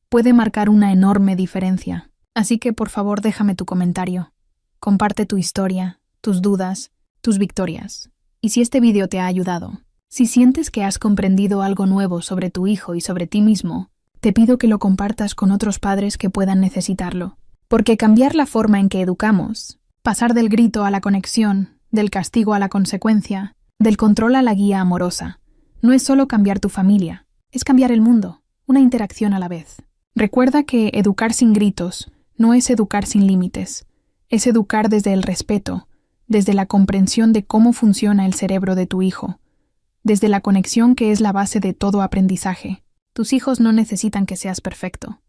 Speaker 1: puede marcar una enorme diferencia. Así que por favor déjame tu comentario. Comparte tu historia, tus dudas, tus victorias. Y si este video te ha ayudado, si sientes que has comprendido algo nuevo sobre tu hijo y sobre ti mismo, te pido que lo compartas con otros padres que puedan necesitarlo. Porque cambiar la forma en que educamos, pasar del grito a la conexión, del castigo a la consecuencia, del control a la guía amorosa, no es solo cambiar tu familia, es cambiar el mundo, una interacción a la vez. Recuerda que educar sin gritos no es educar sin límites, es educar desde el respeto, desde la comprensión de cómo funciona el cerebro de tu hijo, desde la conexión que es la base de todo aprendizaje. Tus hijos no necesitan que seas perfecto,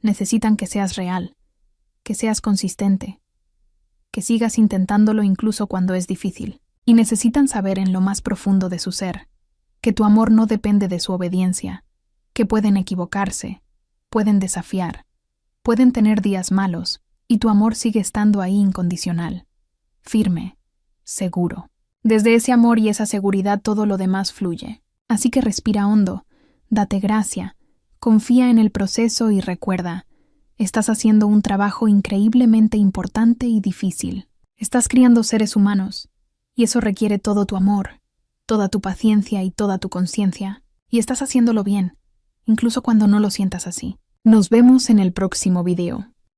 Speaker 1: necesitan que seas real, que seas consistente, que sigas intentándolo incluso cuando es difícil. Y necesitan saber en lo más profundo de su ser que tu amor no depende de su obediencia, que pueden equivocarse, pueden desafiar, pueden tener días malos, y tu amor sigue estando ahí incondicional, firme, seguro. Desde ese amor y esa seguridad todo lo demás fluye. Así que respira hondo, date gracia, Confía en el proceso y recuerda, estás haciendo un trabajo increíblemente importante y difícil. Estás criando seres humanos, y eso requiere todo tu amor, toda tu paciencia y toda tu conciencia. Y estás haciéndolo bien, incluso cuando no lo sientas así. Nos vemos en el próximo video.